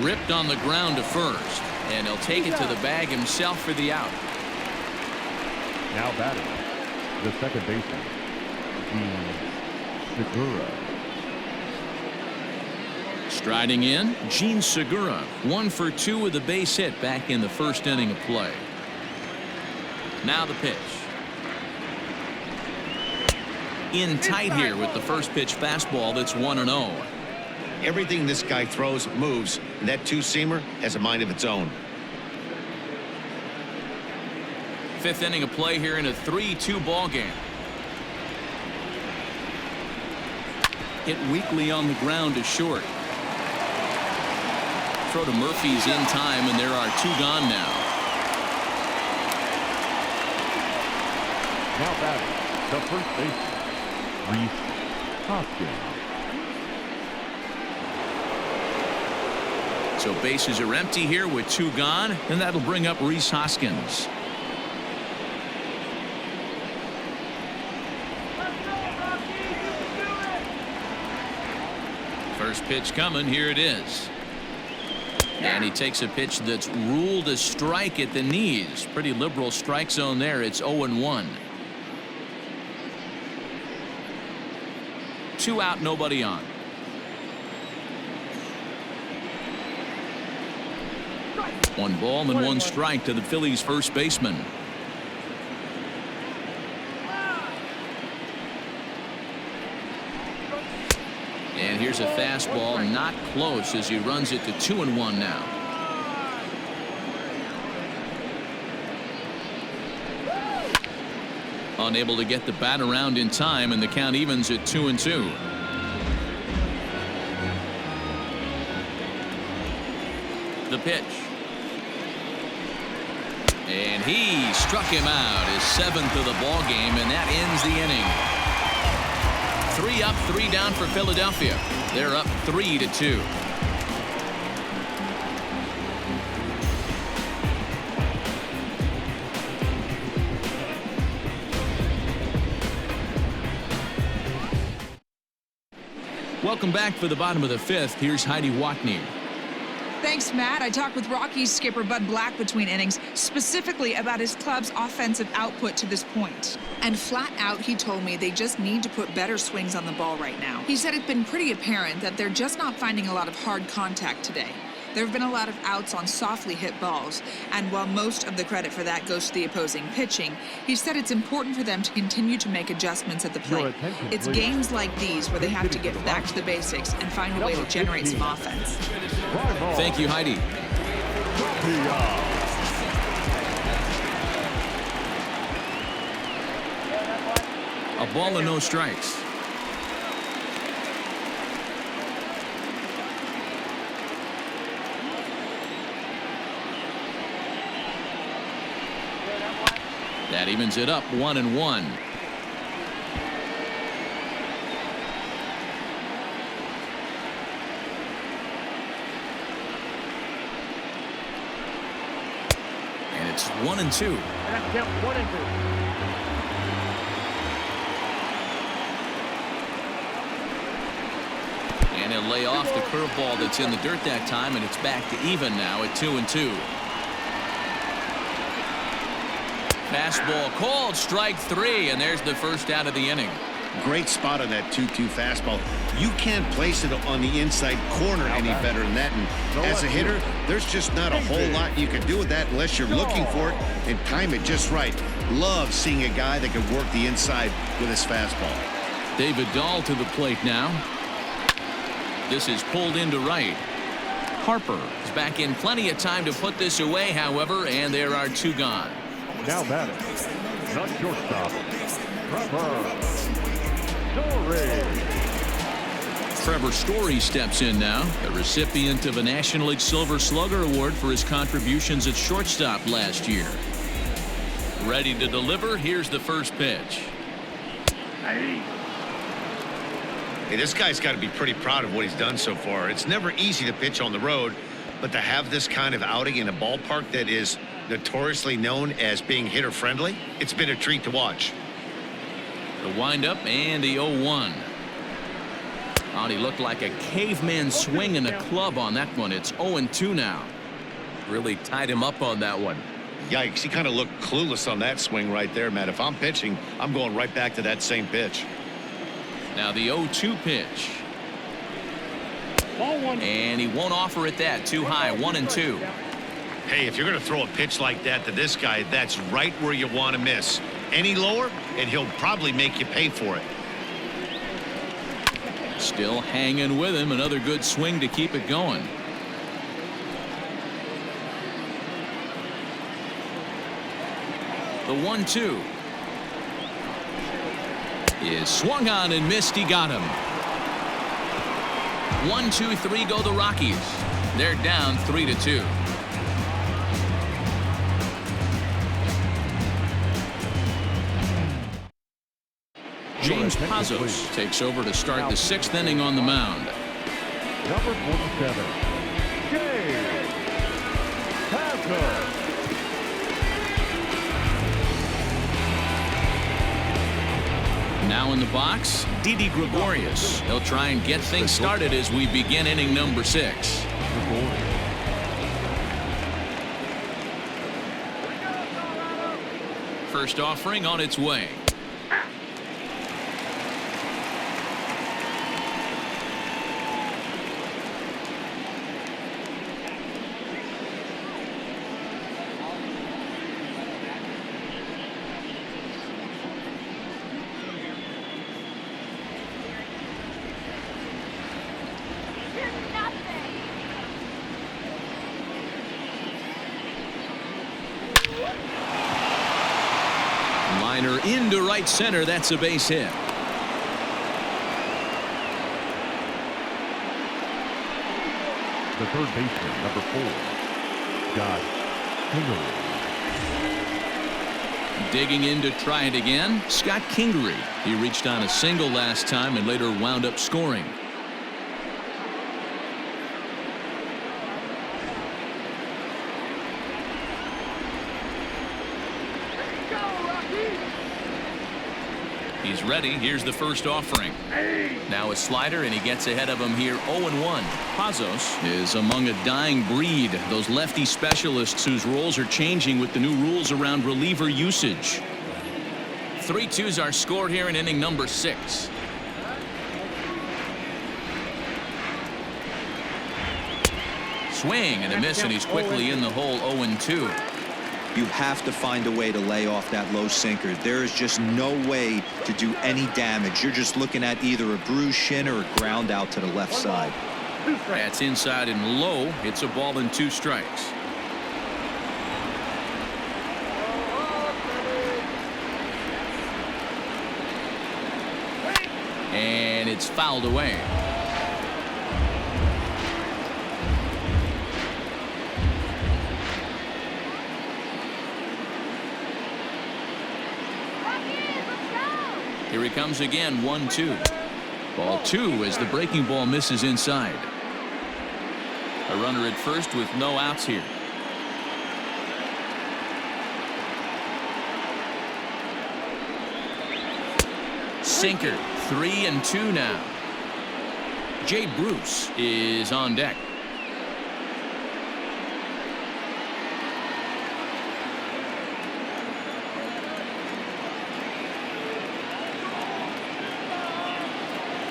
Ripped on the ground to first. And he'll take it to the bag himself for the out. Now batting, the second baseman, Segura. Striding in, Gene Segura, 1 for 2 with a base hit back in the first inning of play. Now the pitch. In tight here with the first pitch fastball that's 1-0. Everything this guy throws moves, and that two-seamer has a mind of its own. Fifth inning of play here in a 3-2 ball game. Hit weakly on the ground to short. Throw to Murphy's in time, and there are 2 gone now. Now batting, the first baseman, Rhys Hoskins. So bases are empty here with 2 gone, and that'll bring up Rhys Hoskins. First pitch coming, here it is. And he takes a pitch that's ruled a strike at the knees. Pretty liberal strike zone there. It's 0-1. 2 out, nobody on. One ball and 1 strike to the Phillies first baseman. And here's a fastball, not close, as he runs it to 2-1 now. Unable to get the bat around in time, and the count evens at 2-2. The pitch. And he struck him out, his 7th of the ball game, and that ends the inning. 3 up, 3 down for Philadelphia. They're up 3-2. Welcome back for the bottom of the 5th. Here's Heidi Watney. Thanks, Matt. I talked with Rockies skipper Bud Black between innings, specifically about his club's offensive output to this point. And flat out, he told me they just need to put better swings on the ball right now. He said it's been pretty apparent that they're just not finding a lot of hard contact today. There have been a lot of outs on softly hit balls, and while most of the credit for that goes to the opposing pitching, he said it's important for them to continue to make adjustments at the plate. It's games like these where they have to get back to the basics and find a way to generate some offense. Thank you, Heidi. A ball and no strikes. That evens it up 1-1. And it's 1-2. That's count 1-2. And he'll lay off the curveball that's in the dirt that time, and it's back to even now at 2-2. Fastball called, strike 3, and there's the first out of the inning. Great spot on that 2-2 fastball. You can't place it on the inside corner any better than that. And as a hitter, there's just not a whole lot you can do with that unless you're looking for it and time it just right. Love seeing a guy that can work the inside with his fastball. David Dahl to the plate now. This is pulled into right. Harper is back in plenty of time to put this away, however, and there are 2 gone. Now batting, the shortstop, Trevor Story steps in now, the recipient of a National League Silver Slugger Award for his contributions at shortstop last year. Ready to deliver, here's the first pitch. Hey, this guy's got to be pretty proud of what he's done so far. It's never easy to pitch on the road, but to have this kind of outing in a ballpark that is notoriously known as being hitter-friendly, it's been a treat to watch. The windup and the 0-1. Oh, he looked like a caveman swinging a club on that one. It's 0-2 now. Really tied him up on that one. Yikes, he kind of looked clueless on that swing right there, Matt. If I'm pitching, I'm going right back to that same pitch. Now the 0-2 pitch. Ball one. And he won't offer it that. Too high. 1-2. Hey, if you're going to throw a pitch like that to this guy, that's right where you want to miss. Any lower, and he'll probably make you pay for it. Still hanging with him. Another good swing to keep it going. The 1-2 is swung on and missed. He got him. 1-2-3 go the Rockies. They're down 3-2. James Pazos takes over to start the 6th inning on the mound. Number 47, James Pazos. Now in the box, Didi Gregorius. He'll try and get things started as we begin inning number 6. First offering on its way. Liner into right center. That's a base hit. The third baseman, number 4, Scott Kingery. Digging in to try it again, Scott Kingery. He reached on a single last time and later wound up scoring. He's ready. Here's the first offering. Now a slider, and he gets ahead of him here. 0-1. Pazos is among a dying breed. Those lefty specialists whose roles are changing with the new rules around reliever usage. 3-2's our score here in inning number 6. Swing and a miss, and he's quickly in the hole. 0-2. You have to find a way to lay off that low sinker. There is just no way to do any damage. You're just looking at either a bruised shin or a ground out to the left side. That's inside and low. It's a ball and 2 strikes. And it's fouled away. Here he comes again. 1-2. Ball 2 as the breaking ball misses inside. A runner at first with no outs here. Sinker. 3-2 now. Jay Bruce is on deck.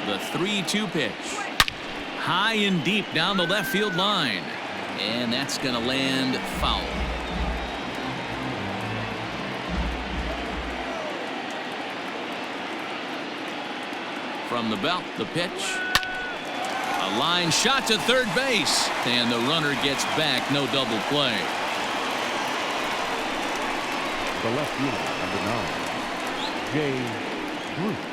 The 3-2 pitch. High and deep down the left field line. And that's going to land foul. From the belt, the pitch. A line shot to third base. And the runner gets back. No double play. The left fielder, number 9, Jay Bruce.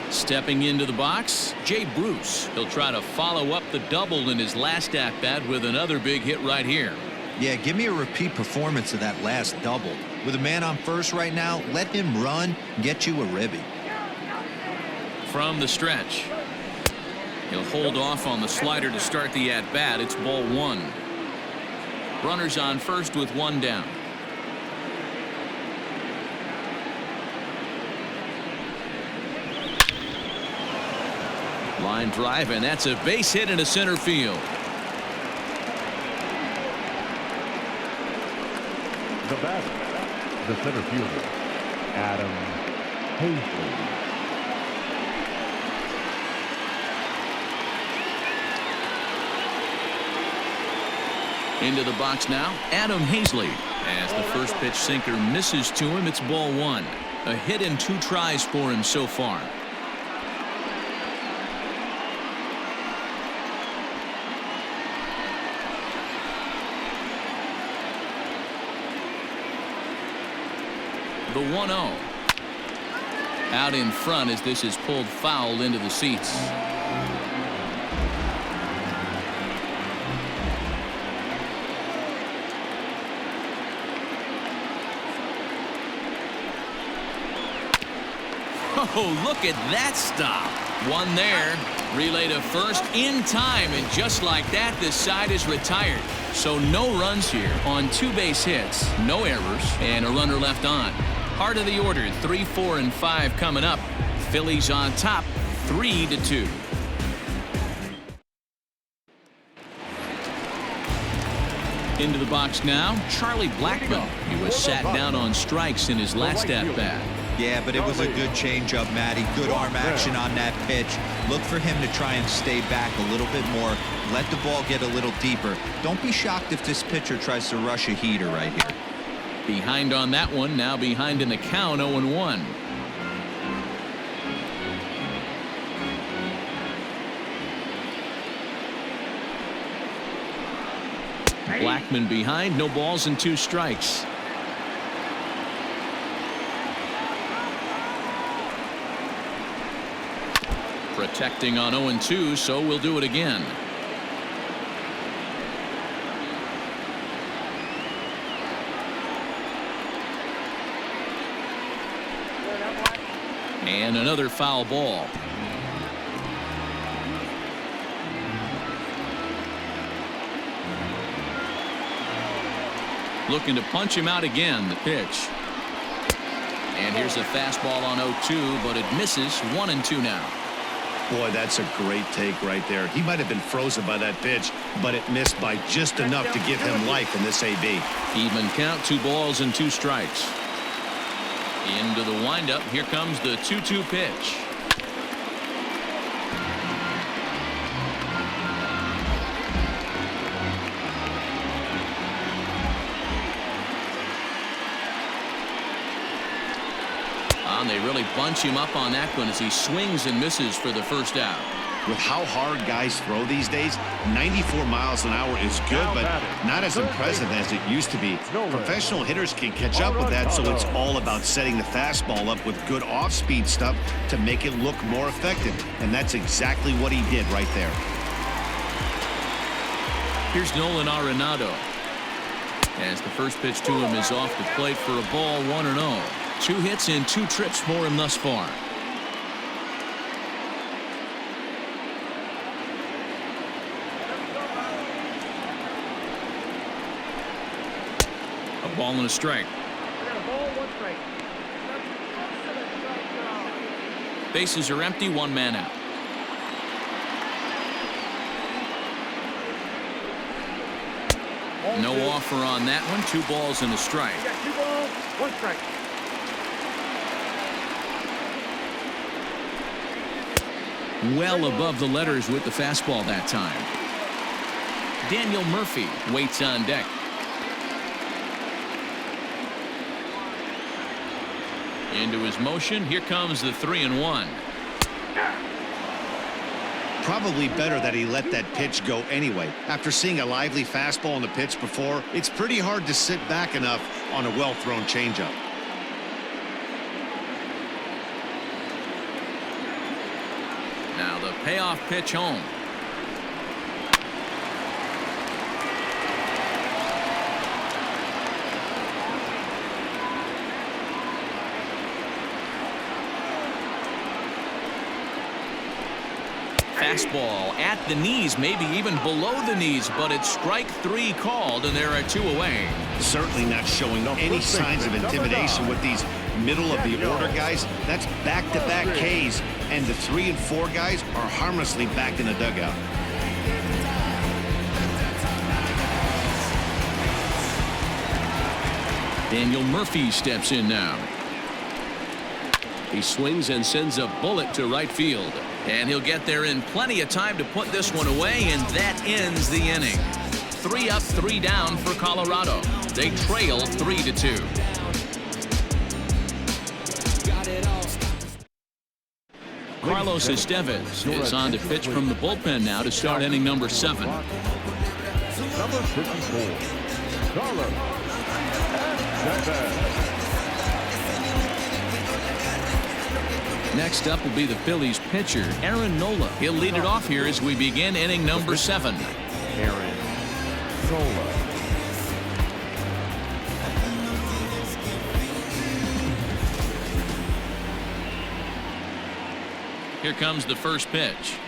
Stepping into the box, Jay Bruce. He'll try to follow up the double in his last at-bat with another big hit right here. Yeah, give me a repeat performance of that last double. With a man on first right now, let him run and get you a ribby. from the stretch. He'll hold off on the slider to start the at-bat. It's ball one. Runners on first with one down. Line drive, and that's a base hit into center field. The batter, the center fielder, Adam Hazley. Into the box now, Adam Hazley. As the first pitch sinker misses to him, it's ball one. A hit and 2 tries for him so far. The 1-0. Out in front as this is pulled foul into the seats. Oh, look at that stop. One there. Relay to first in time, and just like that, this side is retired. So no runs here on 2 base hits, no errors, and a runner left on. Heart of the order, 3, 4, and 5 coming up. Phillies on top, 3-2. Into the box now, Charlie Blackmon. He was sat down on strikes in his last at-bat. Yeah, but it was a good changeup, Matty. Good arm action on that pitch. Look for him to try and stay back a little bit more. Let the ball get a little deeper. Don't be shocked if this pitcher tries to rush a heater right here. Behind on that one, now behind in the count, 0-1. Blackmon behind, no balls and 2 strikes. Protecting on 0-2, so we'll do it again. And another foul ball. Looking to punch him out again. The pitch. And here's a fastball on 0-2, but it misses. 1-2 now. Boy, that's a great take right there. He might have been frozen by that pitch, but it missed by just enough to give him life in this AB. Even count, 2 balls and 2 strikes. Into the windup. Here comes the 2-2 pitch. And they really bunch him up on that one as he swings and misses for the first out. With how hard guys throw these days, 94 miles an hour is good, but not as impressive as it used to be. Professional hitters can catch up with that, so it's all about setting the fastball up with good off-speed stuff to make it look more effective, and that's exactly what he did right there. Here's Nolan Arenado. As the first pitch to him is off the plate for a ball, 1-0. 2 hits and 2 trips for him thus far. A ball and a strike. Bases are empty, 1 man out. No offer on that one. 2 balls and a strike. 2 balls, 1 strike. Well above the letters with the fastball that time. Daniel Murphy waits on deck. Into his motion. Here comes the 3-1. Probably better that he let that pitch go anyway. After seeing a lively fastball on the pitch before, it's pretty hard to sit back enough on a well-thrown changeup. Now the payoff pitch home. fastball at the knees, maybe even below the knees, but it's strike 3 called, and there are 2 away. Certainly not showing any signs of intimidation with these middle of the order guys. That's back-to-back Ks, and the 3 and 4 guys are harmlessly back in the dugout. Daniel Murphy steps in now. He swings and sends a bullet to right field. And he'll get there in plenty of time to put this one away, and that ends the inning. 3 up, 3 down for Colorado. They trail 3-2. Carlos Estevez is on to pitch from the bullpen now to start inning number 7. Number 54, Carlos Estevez. Next up will be the Phillies pitcher, Aaron Nola. He'll lead it off here as we begin inning number 7. Aaron Nola. Here comes the first pitch.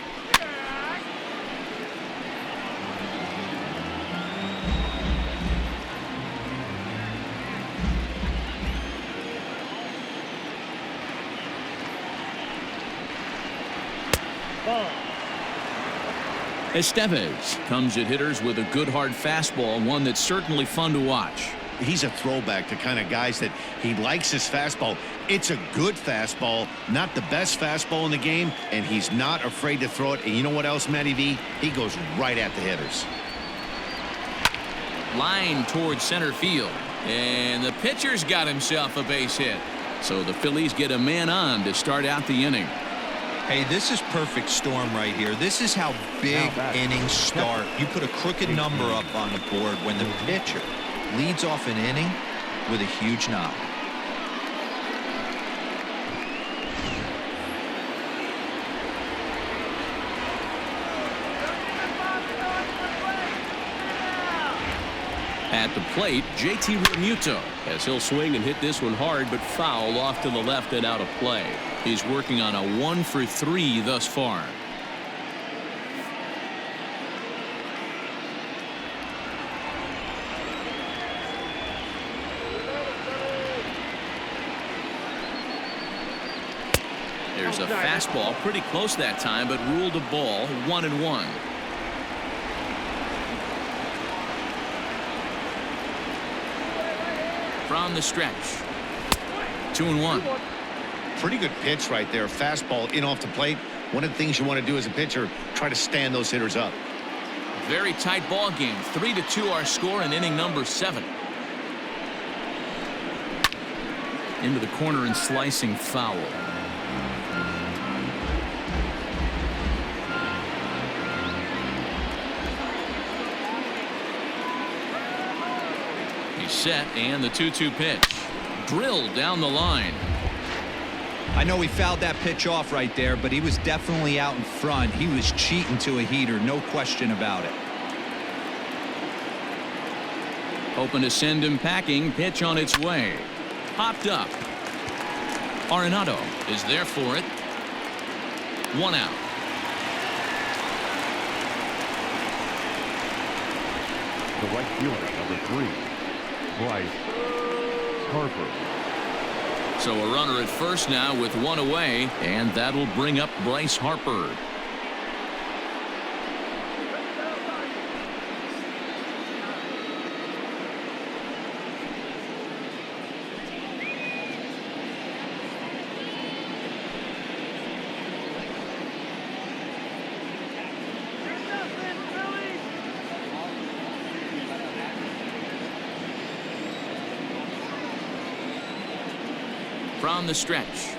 Estevez comes at hitters with a good hard fastball, one that's certainly fun to watch. He's a throwback to kind of guys that he likes his fastball. It's a good fastball, not the best fastball in the game, and he's not afraid to throw it. And you know what else, Matty V? He goes right at the hitters. Line towards center field, and the pitcher's got himself a base hit. So the Phillies get a man on to start out the inning. Hey, this is perfect storm right here. This is how big innings start. You put a crooked number up on the board when the pitcher leads off an inning with a huge knock. At the plate, JT Realmuto, as he'll swing and hit this one hard, but foul off to the left and out of play. He's working on a 1-for-3 thus far. There's a fastball pretty close that time, but ruled a ball, 1-1. From the stretch, 2-1. Pretty good pitch right there. Fastball in off the plate. One of the things you want to do as a pitcher, try to stand those hitters up. Very tight ball game. 3-2 our score in inning number 7. Into the corner and slicing foul. He's set, and the 2-2 pitch. Drilled down the line. I know he fouled that pitch off right there, but he was definitely out in front. He was cheating to a heater, no question about it. Hoping to send him packing. Pitch on its way. Popped up. Arenado is there for it. 1 out. The right fielder, number 3, Bryce Harper. So a runner at first now with 1 away, and that'll bring up Bryce Harper. From the stretch.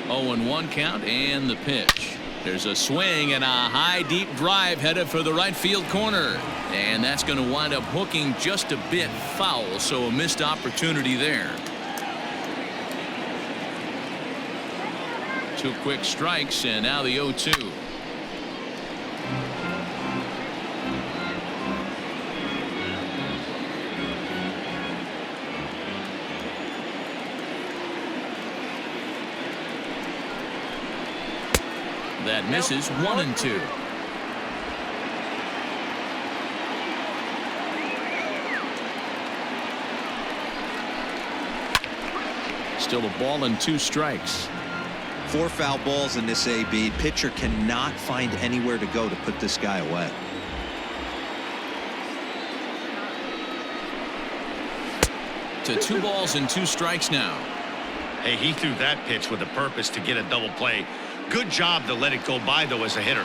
Oh, and 1 count, and the pitch. There's a swing and a high deep drive headed for the right field corner, and that's going to wind up hooking just a bit foul, so a missed opportunity there. 2 quick strikes, and now the 0-2. That misses 1-2. Still a ball and 2 strikes. 4 foul balls in this AB. Pitcher cannot find anywhere to go to put this guy away. To 2 balls and 2 strikes now. Hey, he threw that pitch with a purpose to get a double play. Good job to let it go by, though, as a hitter.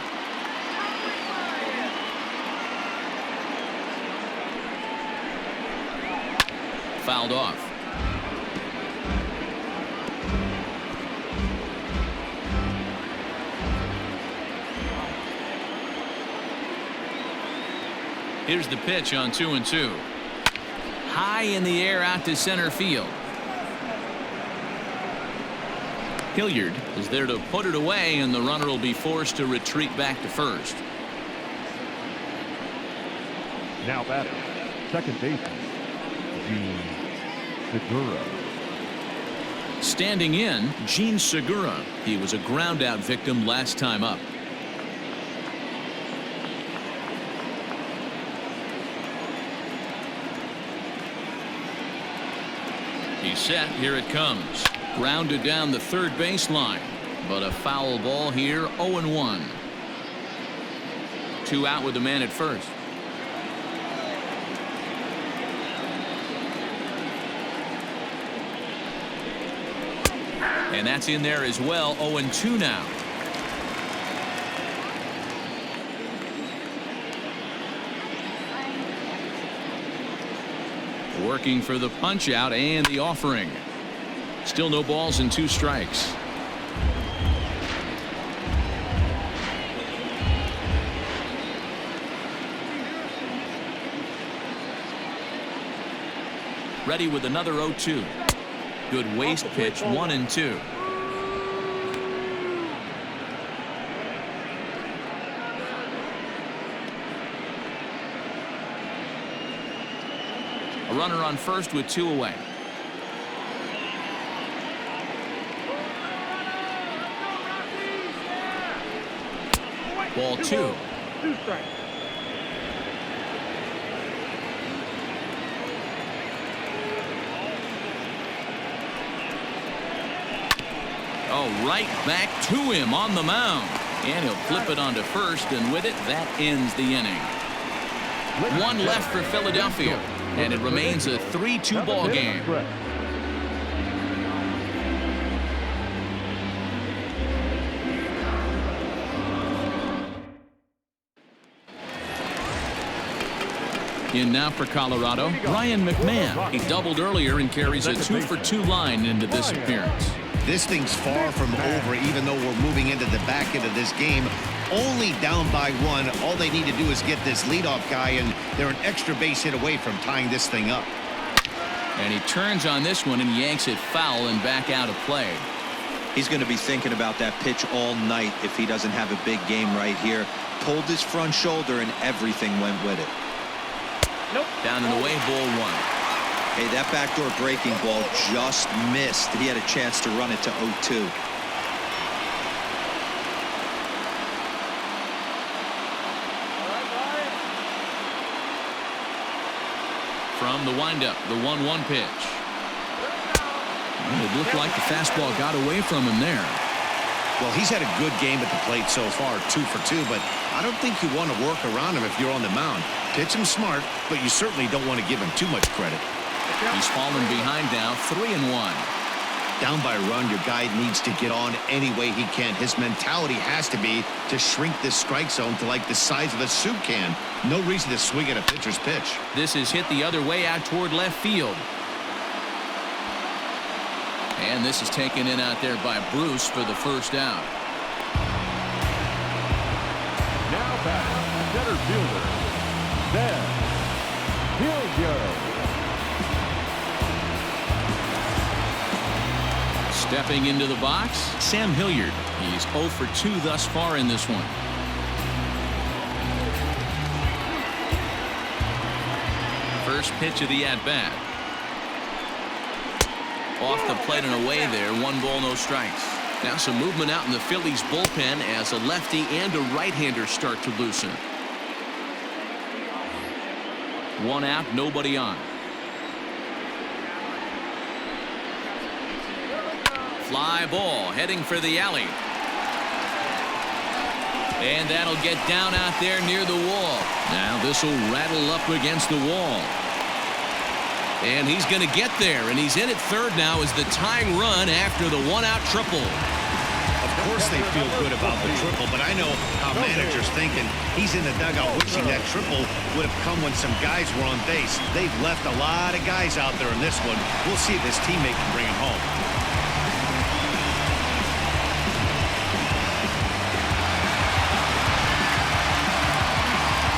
Fouled off. Here's the pitch on 2-2. High in the air out to center field. Hilliard is there to put it away, and the runner will be forced to retreat back to first. Now batting, second baseman, Gene Segura. Standing in, Gene Segura. He was a ground-out victim last time up. He's set. Here it comes. Grounded down the third baseline, but a foul ball here. 0-1. 2 out with the man at first. And that's in there as well. 0-2 now. Working for the punch out and the offering. Still no balls and 2 strikes. Ready with another 0-2. Good waist pitch. 1-2. A runner on first with 2 away. Ball 2. 2 strikes. Oh, right back to him on the mound. And he'll flip it onto first, and with it, that ends the inning. 1 left for Philadelphia, and it remains a 3-2 ball game. In now for Colorado, Ryan McMahon. He doubled earlier and carries a 2-for-2 line into this appearance. This thing's far from over, even though we're moving into the back end of this game. Only down by 1. All they need to do is get this leadoff guy, and they're an extra base hit away from tying this thing up. And he turns on this one and yanks it foul and back out of play. He's going to be thinking about that pitch all night if he doesn't have a big game right here. Pulled his front shoulder, and everything went with it. Nope. Down and away, ball 1. Hey, that backdoor breaking ball just missed. He had a chance to run it to 0-2. From the windup, the 1-1 pitch. Well, it looked like the fastball got away from him there. Well, he's had a good game at the plate so far, 2 for 2, but I don't think you want to work around him if you're on the mound. Pitch him smart, but you certainly don't want to give him too much credit. He's fallen behind now, 3-1. Down by a run, your guy needs to get on any way he can. His mentality has to be to shrink this strike zone to like the size of a soup can. No reason to swing at a pitcher's pitch. This is hit the other way out toward left field. And this is taken in out there by Bruce for the first out. Now batting, center fielder, Sam Hilliard. Stepping into the box, Sam Hilliard. He's 0 for 2 thus far in this one. First pitch of the at-bat. Off the plate and away there. 1 ball, no strikes. Now some movement out in the Phillies bullpen as a lefty and a right-hander start to loosen. One out, nobody on. Fly ball heading for the alley. And that'll get down out there near the wall. Now this will rattle up against the wall. And he's going to get there, and he's in at third now as the tying run after the one-out triple. Of course they feel good about the triple, but I know how managers thinking. He's in the dugout wishing that triple would have come when some guys were on base. They've left a lot of guys out there in this one. We'll see if his teammate can bring him home.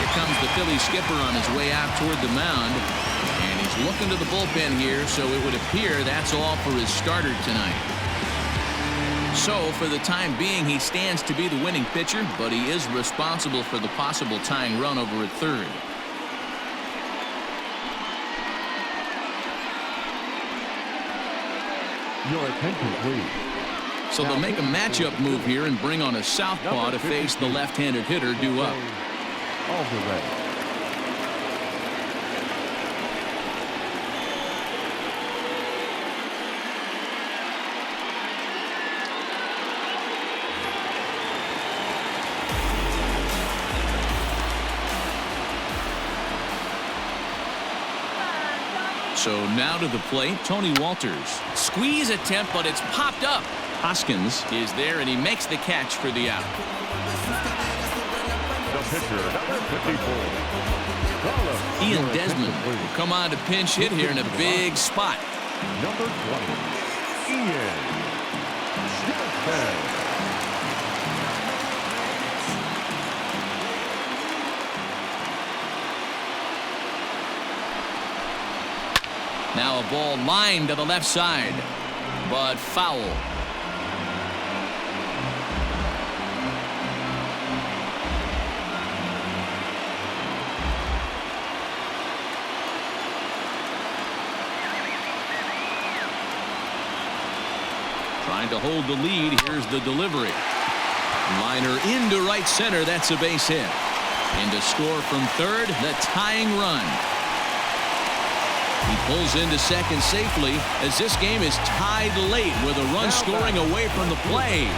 Here comes the Phillies skipper on his way out toward the mound. And he's looking to the bullpen here, so it would appear that's all for his starter tonight. So for the time being, he stands to be the winning pitcher, but he is responsible for the possible tying run over at third. Your attention, please. So they'll make a matchup move here and bring on a southpaw to face the left-handed hitter due up. All the way. So now to the plate, Tony Walters. Squeeze attempt, but it's popped up. Hoskins is there, and he makes the catch for the out. The pitcher, number 54. Ian Desmond will come on to pinch hit here in a big spot. Number 20, Ian Desmond. Now a ball lined to the left side, but foul. Trying to hold the lead. Here's the delivery. Liner into right center. That's a base hit. And to score from third, the tying run. He pulls into second safely as this game is tied late with a run scoring away from the play.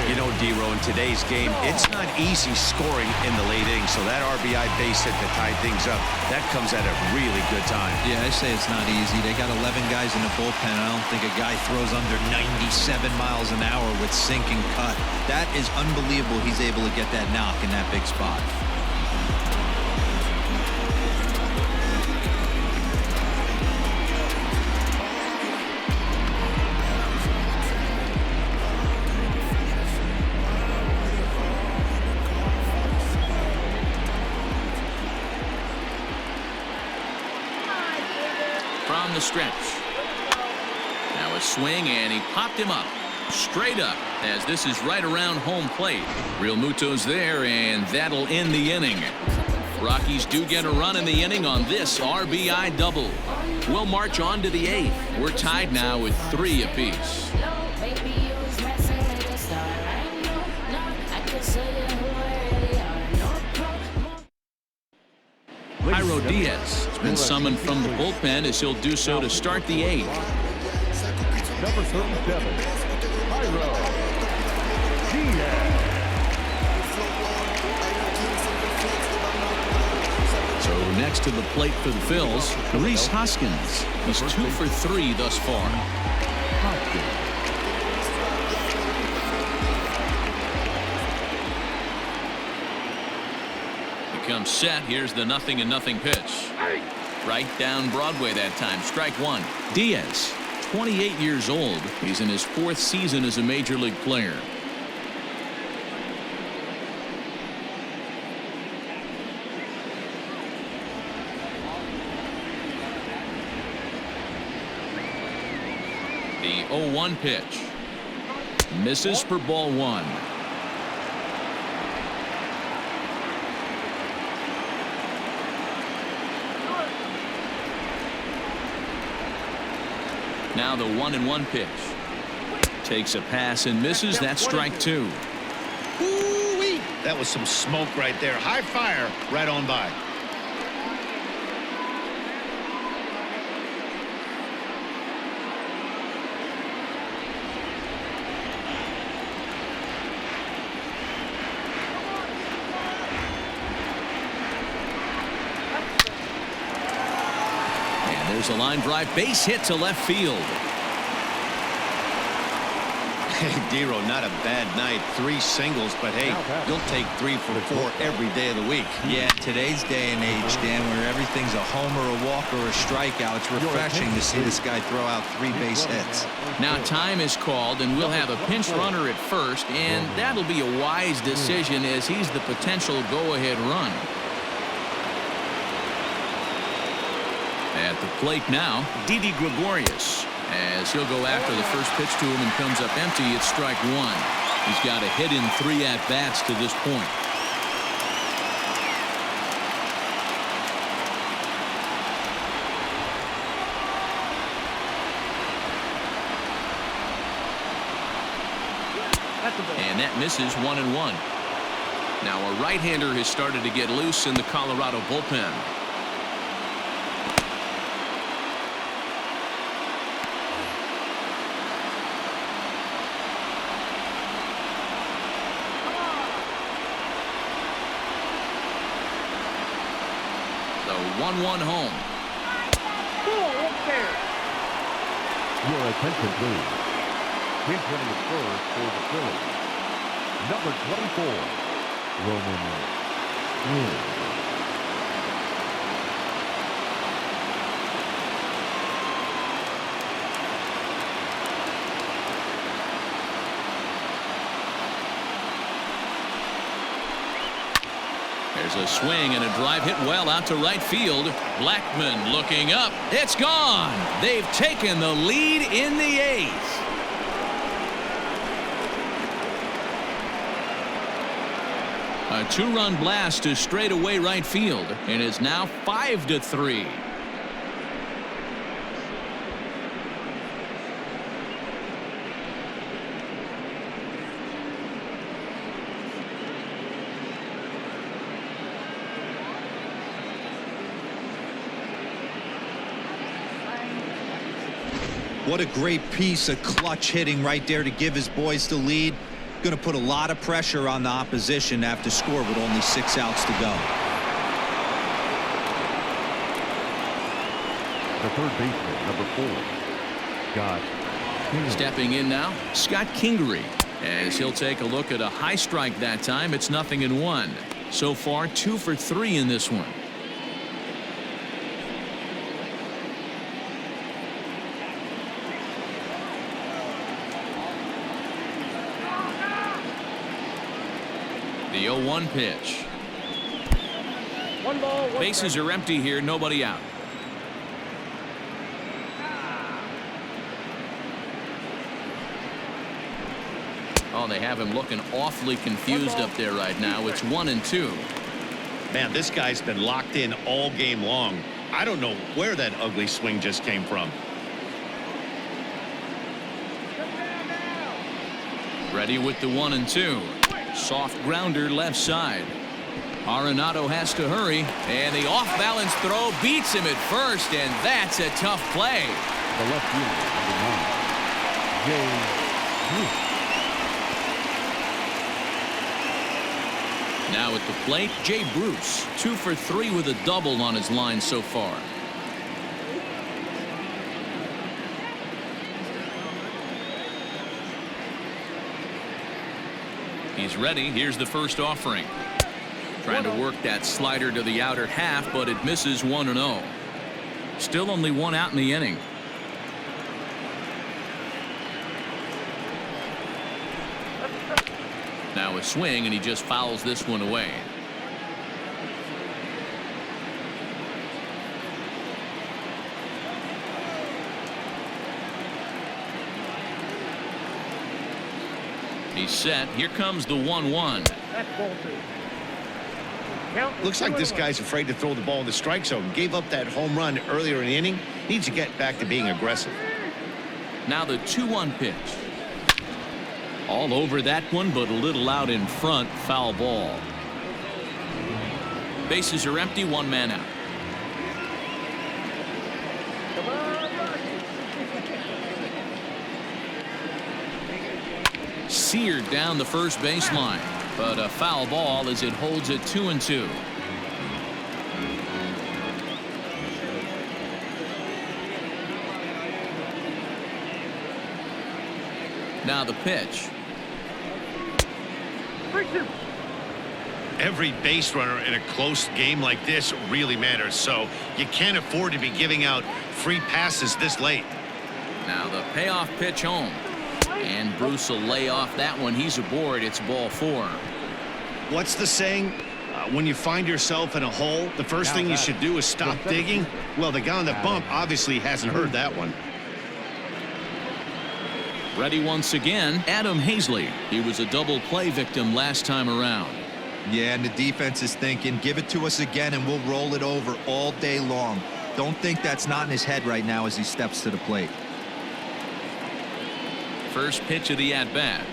You know, D-Row, in today's game, it's not easy scoring in the late innings, so that RBI base hit to tie things up, that comes at a really good time. Yeah, I say it's not easy. They got 11 guys in the bullpen. I don't think a guy throws under 97 miles an hour with sink and cut. That is unbelievable he's able to get that knock in that big spot. From the stretch. Now a swing, and he popped him up. Straight up, as this is right around home plate. Real Muto's there, and that'll end the inning. Rockies do get a run in the inning on this RBI double. We'll march on to the 8th. We're tied now with 3 apiece. Jairo Diaz has been summoned from the bullpen as he'll do so to start the 8th. Number 37, Jairo Diaz. So next to the plate for the Phils, Rhys Hoskins. He's 2 for 3 thus far. Comes set. Here's the 0-0 pitch. Right down Broadway that time. Strike one. Diaz, 28 years old. He's in his 4th season as a major league player. The 0-1 pitch. Misses for ball 1. Now the 1-1 pitch. Takes a pass and misses. That's strike two. Ooh-wee. That was some smoke right there. High fire right on by. And there's a line drive base hit to left field. Hey, Dero, not a bad night. 3 singles, but hey, you'll take 3 for 4 every day of the week. Yeah, today's day and age, Dan, where everything's a homer, a walk, or a strikeout, it's refreshing to see this guy throw out 3 base hits. Now time is called, and we'll have a pinch runner at first, and that'll be a wise decision as he's the potential go-ahead run. At the plate now, Didi Gregorius, as he'll go after the first pitch to him and comes up empty. It's strike one. He's got a hit in 3 at-bats to this point. And that misses 1-1. Now a right-hander has started to get loose in the Colorado bullpen. The 1-1 home. Your attention, please. Pinch running at first for the Phillies. Number 24, Roman Hill. There's a swing and a drive hit well out to right field. Blackman looking up. It's gone. They've taken the lead in the 8th. A 2-run blast to straightaway right field, and it's now 5-3. What a great piece of clutch hitting right there to give his boys the lead. Going to put a lot of pressure on the opposition after score with only 6 outs to go. The third baseman, number 4, Scott Kingery. Stepping in now, Scott Kingery, as he'll take a look at a high strike that time. It's 0-1. So far 2 for 3 in this one. The 0-1 pitch. 1 ball, 1 Bases are empty here, nobody out. Oh, they have him looking awfully confused up there right now. It's 1-2. Man, this guy's been locked in all game long. I don't know where that ugly swing just came from. Ready with the 1-2. Soft grounder left side. Arenado has to hurry, and the off-balance throw beats him at first, and that's a tough play. The left fielder, number 9, Jay Bruce. Now at the plate, Jay Bruce, 2 for 3 with a double on his line so far. He's ready. Here's the first offering. Trying to work that slider to the outer half, but it misses 1-0. Still only 1 out in the inning. Now a swing, and he just fouls this one away. He's set. Here comes the 1-1. That's ball 2. Looks like this guy's afraid to throw the ball in the strike zone. Gave up that home run earlier in the inning. Needs to get back to being aggressive. Now the 2-1 pitch. All over that one, but a little out in front. Foul ball. Bases are empty. One man out. Seared down the first baseline, but a foul ball as it holds it 2-2. Now the pitch. Every base runner in a close game like this really matters, so you can't afford to be giving out free passes this late. Now the payoff pitch home. And Bruce will lay off that one. He's aboard. It's ball 4. What's the saying? When you find yourself in a hole, the first thing you should do is stop digging. Well, the guy on the bump obviously hasn't heard that one. Ready once again, Adam Hazley. He was a double play victim last time around. Yeah, and the defense is thinking, give it to us again and we'll roll it over all day long. Don't think that's not in his head right now as he steps to the plate. First pitch of the at-bat.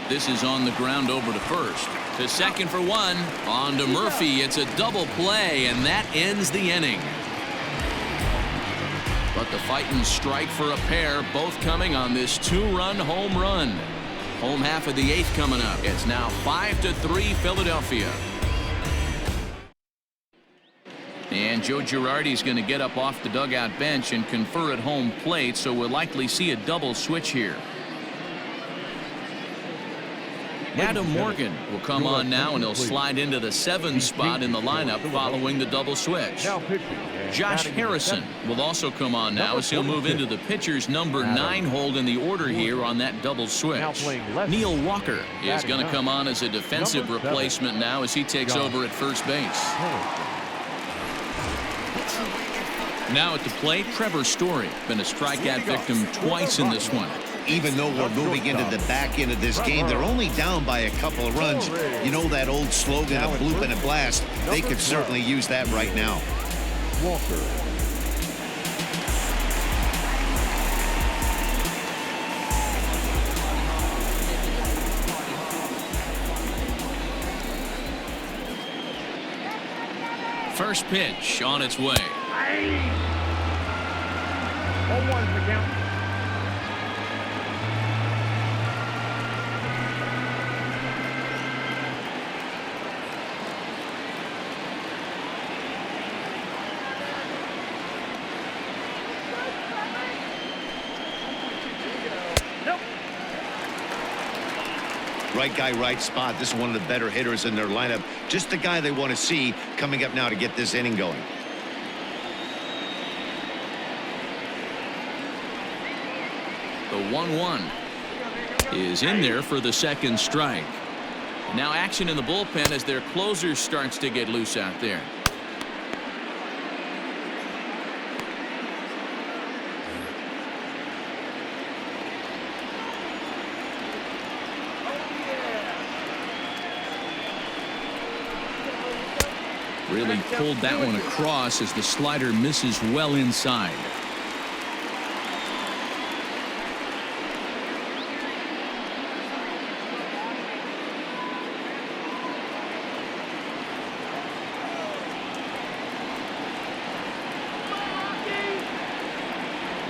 This is on the ground over to first. To second for one. On to Murphy. It's a double play, and that ends the inning. But the fighting strike for a pair, both coming on this 2-run home run. Home half of the 8th coming up. It's now 5-3 Philadelphia. And Joe Girardi's going to get up off the dugout bench and confer at home plate, so we'll likely see a double switch here. Adam Morgan will come on now, and he'll slide into the 7 spot in the lineup following the double switch. Josh Harrison will also come on now as he'll move into the pitcher's number 9 hold in the order here on that double switch. Neil Walker is going to come on as a defensive replacement now as he takes over at first base. Now at the plate, Trevor Story. Been a strikeout victim twice in this one. Even though we're moving into the back end of this game, they're only down by a couple of runs. You know that old slogan, a bloop and a blast? They could certainly use that right now. Walker. First pitch on its way. 0-1 for count. Right guy, right spot. This is one of the better hitters in their lineup. Just the guy they want to see coming up now to get this inning going. The 1-1 is in there for the second strike. Now action in the bullpen as their closer starts to get loose out there. Really pulled that one across as the slider misses well inside.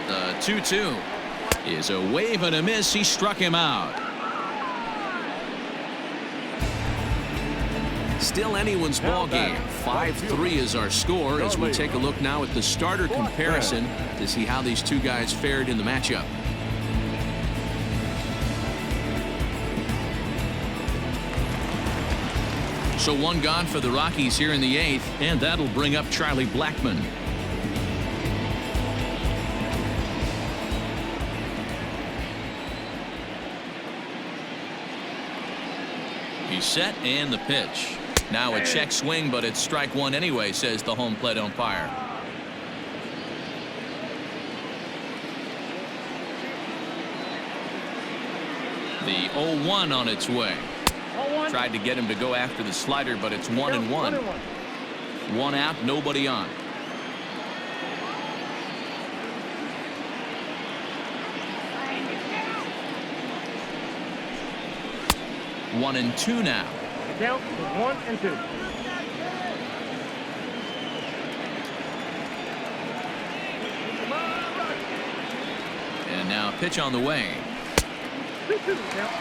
The 2-2 is a wave and a miss. He struck him out. Still anyone's ball game. 5-3 is our score as we take a look now at the starter comparison to see how these two guys fared in the matchup. So one gone for the Rockies here in the 8th, and that'll bring up Charlie Blackmon. He's set and the pitch. Now a check swing, but it's strike one anyway, says the home plate umpire. The 0-1 on its way. Tried to get him to go after the slider, but it's 1-1. One out, nobody on. 1-2 now. The count is 1-2. And now pitch on the way. 3-2 count.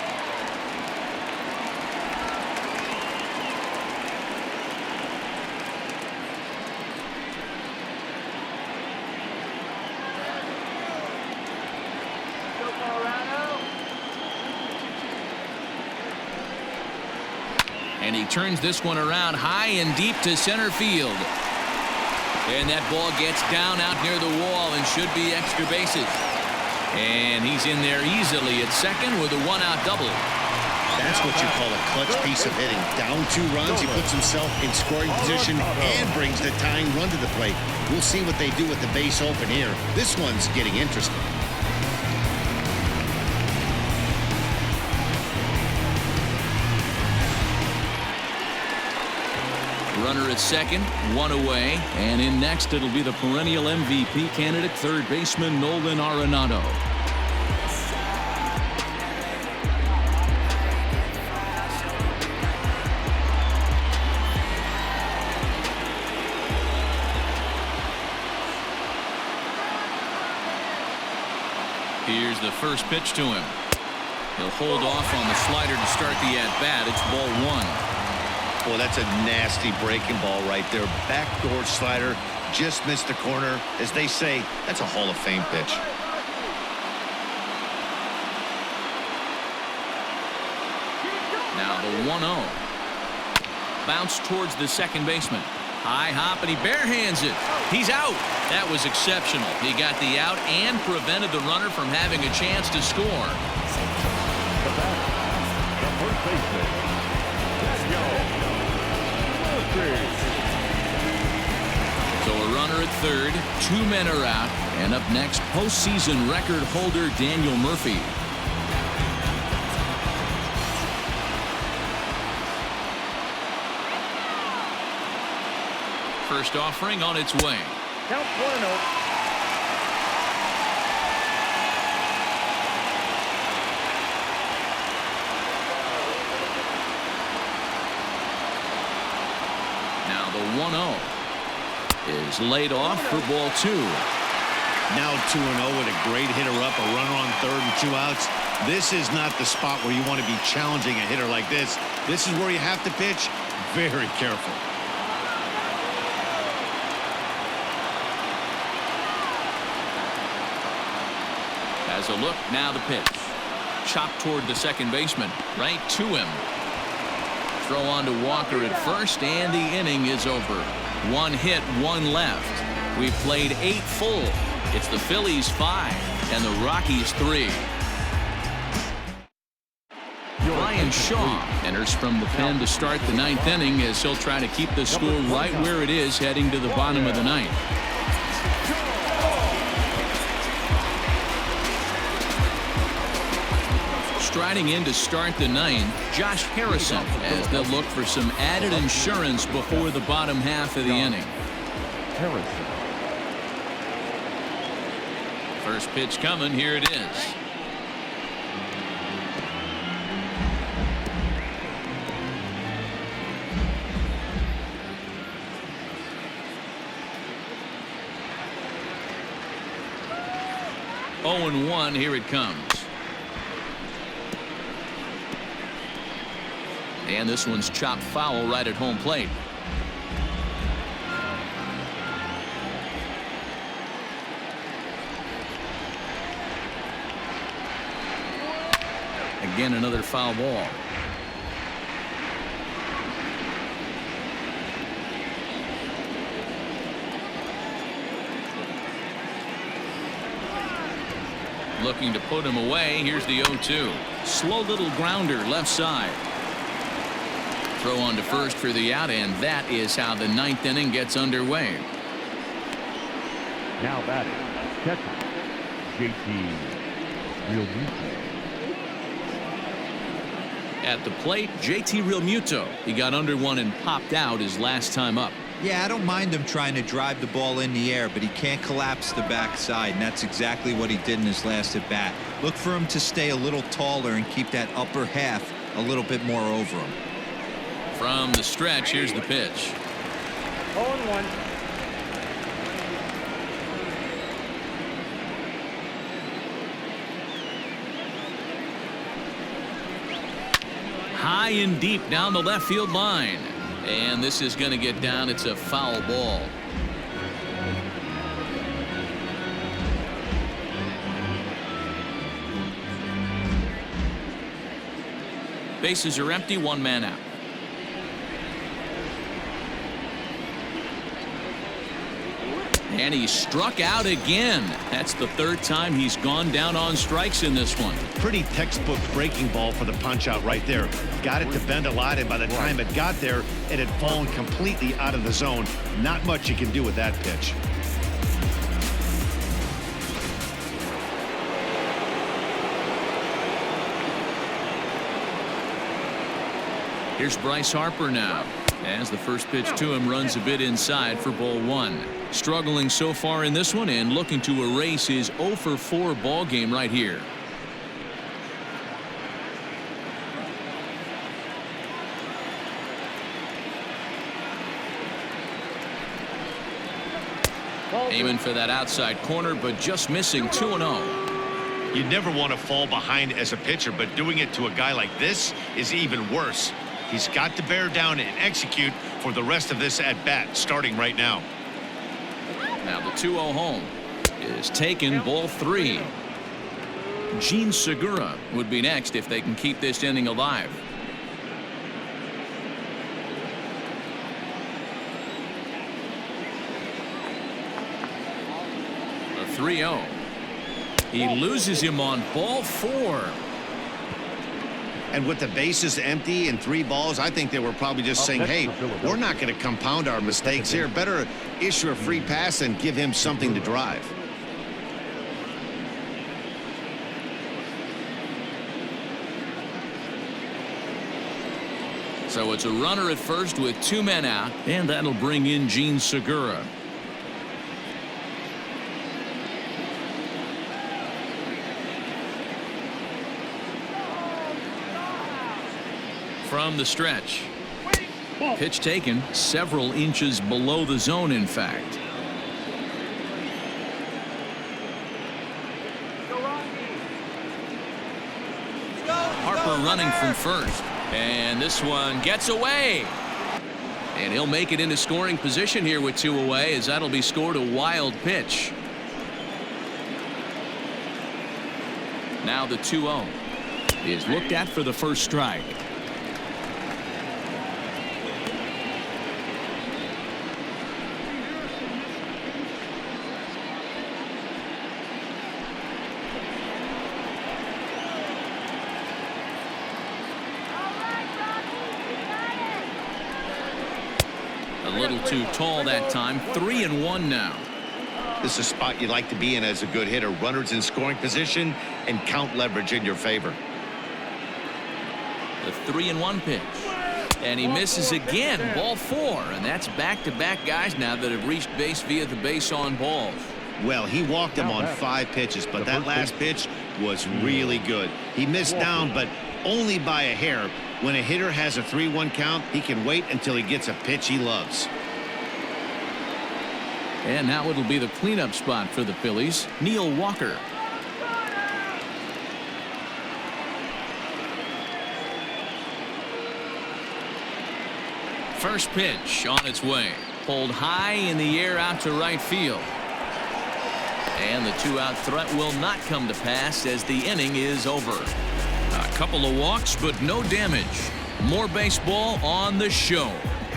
Colorado. And he turns this one around high and deep to center field. And that ball gets down out near the wall and should be extra bases. And he's in there easily at second with a one-out double. That's what you call a clutch piece of hitting. Down 2 runs, he puts himself in scoring position and brings the tying run to the plate. We'll see what they do with the base open here. This one's getting interesting. Runner at second, 1 away, and in next it'll be the perennial MVP candidate, third baseman Nolan Arenado. Here's the first pitch to him. He'll hold off on the slider to start the at-bat. It's ball 1. Well, that's a nasty breaking ball right there. Backdoor slider, just missed the corner. As they say, that's a Hall of Fame pitch. Now the 1-0. Bounce towards the second baseman. High hop, and he barehands it. He's out. That was exceptional. He got the out and prevented the runner from having a chance to score. The batter, the first baseman. So a runner at third, 2 men are out, and up next, postseason record holder Daniel Murphy. First offering on its way. Count 1-0. The 1-0 is laid off for ball 2. Now 2-0 with a great hitter up, a runner on third and 2 outs. This is not the spot where you want to be challenging a hitter like this. This is where you have to pitch very careful. As a look, now the pitch. Chopped toward the second baseman, right to him. Throw on to Walker at first, and the inning is over. 1 hit, 1 left. We've played 8 full. It's the Phillies 5 and the Rockies 3. Brian Shaw enters from the pen to start the 9th inning as he'll try to keep the score right where it is heading to the bottom of the 9th. Striding in to start the 9th, Josh Harrison, as they'll look for some added insurance before the bottom half of the inning. Harrison. First pitch coming. Here it is. Oh, and 1. Here it comes. And this one's chopped foul right at home plate. Again, another foul ball. Looking to put him away. Here's the 0-2. Slow little grounder left side. Throw on to first for the out, and that is how the 9th inning gets underway. Now batting, catcher, JT Realmuto. At the plate, JT Realmuto. He got under one and popped out his last time up. Yeah, I don't mind him trying to drive the ball in the air, but he can't collapse the backside, and that's exactly what he did in his last at bat. Look for him to stay a little taller and keep that upper half a little bit more over him. From the stretch, here's the pitch. 0-1. High and deep down the left field line. And this is going to get down. It's a foul ball. Bases are empty, one man out. And he struck out again. That's the third time he's gone down on strikes in this one. Pretty textbook breaking ball for the punch out right there. Got it to bend a lot, and by the time it got there, it had fallen completely out of the zone. Not much you can do with that pitch. Here's Bryce Harper now, as the first pitch to him runs a bit inside for ball one. Struggling so far in this one and looking to erase his 0 for 4 ball game right here. Aiming for that outside corner, but just missing 2-0. You never want to fall behind as a pitcher, but doing it to a guy like this is even worse. He's got to bear down and execute for the rest of this at bat, starting right now. Now the 2-0 home is taken, ball 3. Gene Segura would be next if they can keep this inning alive. The 3-0. He loses him on ball 4. And with the bases empty and 3 balls, I think they were probably just saying, hey, we're not going to compound our mistakes here. Better issue a free pass and give him something to drive. So it's a runner at first with 2 men out, and that'll bring in Gene Segura. From the stretch. Pitch taken several inches below the zone, in fact. Harper running from first. And this one gets away. And he'll make it into scoring position here with 2 away, as that'll be scored a wild pitch. Now the 2-0 is looked at for the first strike. A little too tall that time. 3-1 now. This is a spot you like to be in as a good hitter. Runners in scoring position and count leverage in your favor. The 3-1 pitch. And he misses again. Ball 4. And that's back-to-back guys now that have reached base via the base on balls. Well, he walked him on 5 pitches, but that last pitch was really good. He missed down, but only by a hair. When a hitter has a 3-1 count, he can wait until he gets a pitch he loves. And now it'll be the cleanup spot for the Phillies. Neil Walker. First pitch on its way. Pulled high in the air out to right field. And the 2-out threat will not come to pass as the inning is over. A couple of walks, but no damage. More baseball on the show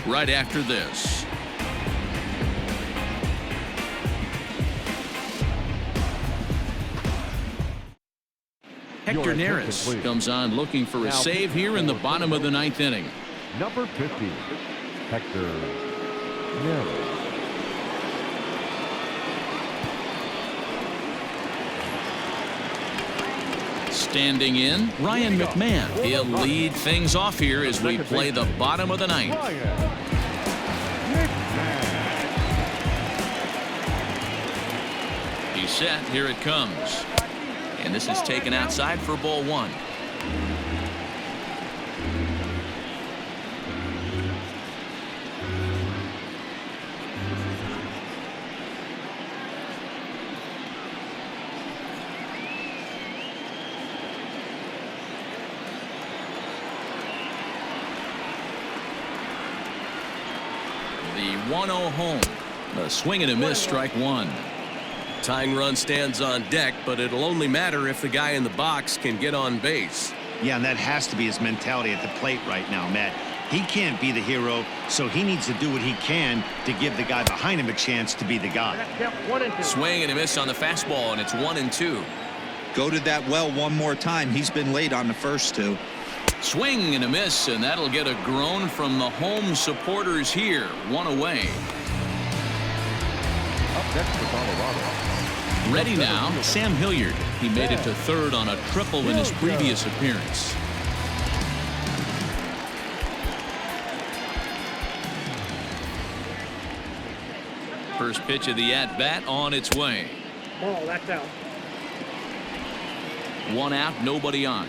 right after this. Hector Neris comes on looking for a save here in the bottom of the 9th inning. Number 50, Hector Neris. Standing in, Ryan McMahon. He'll lead things off here as we play the bottom of the 9th. He's set. Here it comes. And this is taken outside for ball 1. 1-0 home. A swing and a miss, strike one. Tying run stands on deck, but it'll only matter if the guy in the box can get on base. Yeah, and that has to be his mentality at the plate right now, Matt. He can't be the hero, so he needs to do what he can to give the guy behind him a chance to be the guy. Swing and a miss on the fastball, and it's 1-2. Go to that well one more time. He's been late on the first two. Swing and a miss, and that'll get a groan from the home supporters here. One away. Up next for Colorado. Ready now, Sam Hilliard. He made it to third on a triple in his previous appearance. First pitch of the at-bat on its way. Ball, that's out. One out, nobody on.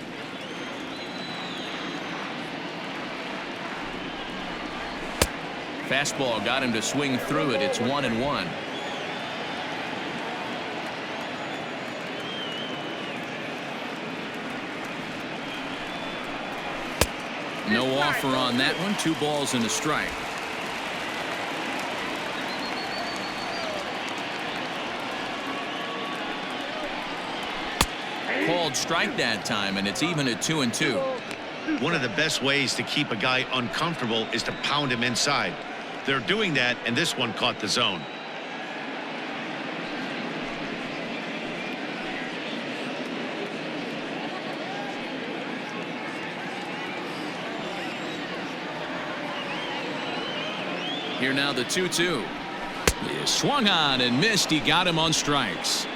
Fastball got him to swing through it. It's 1-1. No offer on that one. 2 balls and a strike. Called strike that time, and it's even at 2-2. One of the best ways to keep a guy uncomfortable is to pound him inside. They're doing that, and this one caught the zone. Here now the 2-2. He swung on and missed. He got him on strikes.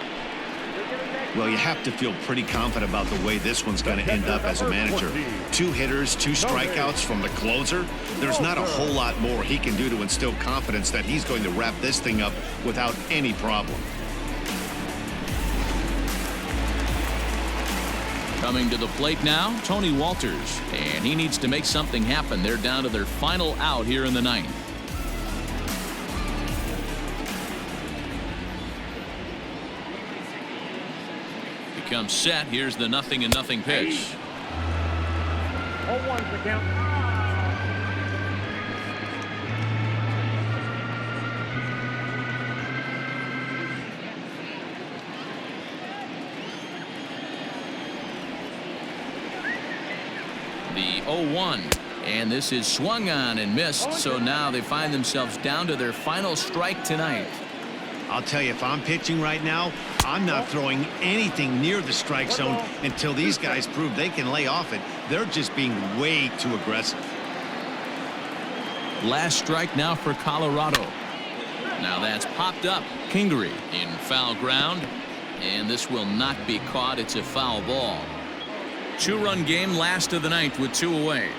Well, you have to feel pretty confident about the way this one's going to end up as a manager. 2 hitters, 2 strikeouts from the closer. There's not a whole lot more he can do to instill confidence that he's going to wrap this thing up without any problem. Coming to the plate now, Tony Walters. And he needs to make something happen. They're down to their final out here in the 9th. Comes set. Here's the 0-0 pitch. 0-1's the count. The 0-1. And this is swung on and missed. So now they find themselves down to their final strike tonight. I'll tell you, if I'm pitching right now, I'm not throwing anything near the strike zone until these guys prove they can lay off it. They're just being way too aggressive. Last strike now for Colorado. Now that's popped up. Kingery in foul ground. And this will not be caught. It's a foul ball. 2-run game, last of the 9th with 2 away.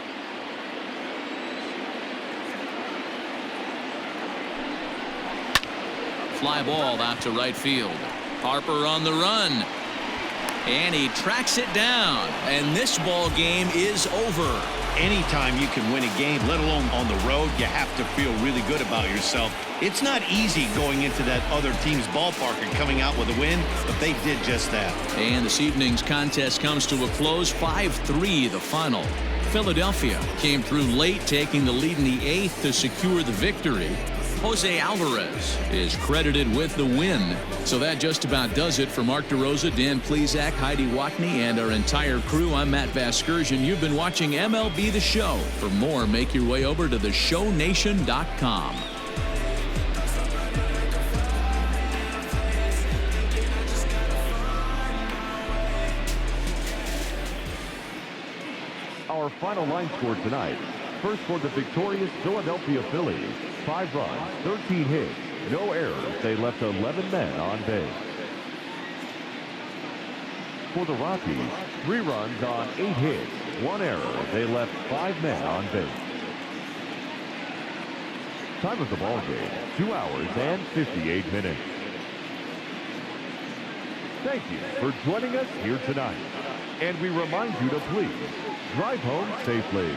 Fly ball out to right field. Harper on the run. And he tracks it down. And this ball game is over. Anytime you can win a game, let alone on the road, you have to feel really good about yourself. It's not easy going into that other team's ballpark and coming out with a win, but they did just that. And this evening's contest comes to a close. 5-3 the final. Philadelphia came through late, taking the lead in the 8th to secure the victory. Jose Alvarez is credited with the win. So that just about does it for Mark DeRosa, Dan Plesac, Heidi Watney, and our entire crew. I'm Matt Vasgersian. You've been watching MLB The Show. For more, make your way over to theshownation.com. Our final line score tonight. First for the victorious Philadelphia Phillies. 5 runs, 13 hits, no errors. They left 11 men on base. For the Rockies, 3 runs on 8 hits, 1 error. They left 5 men on base. Time of the ball game, 2 hours and 58 minutes. Thank you for joining us here tonight. And we remind you to please drive home safely.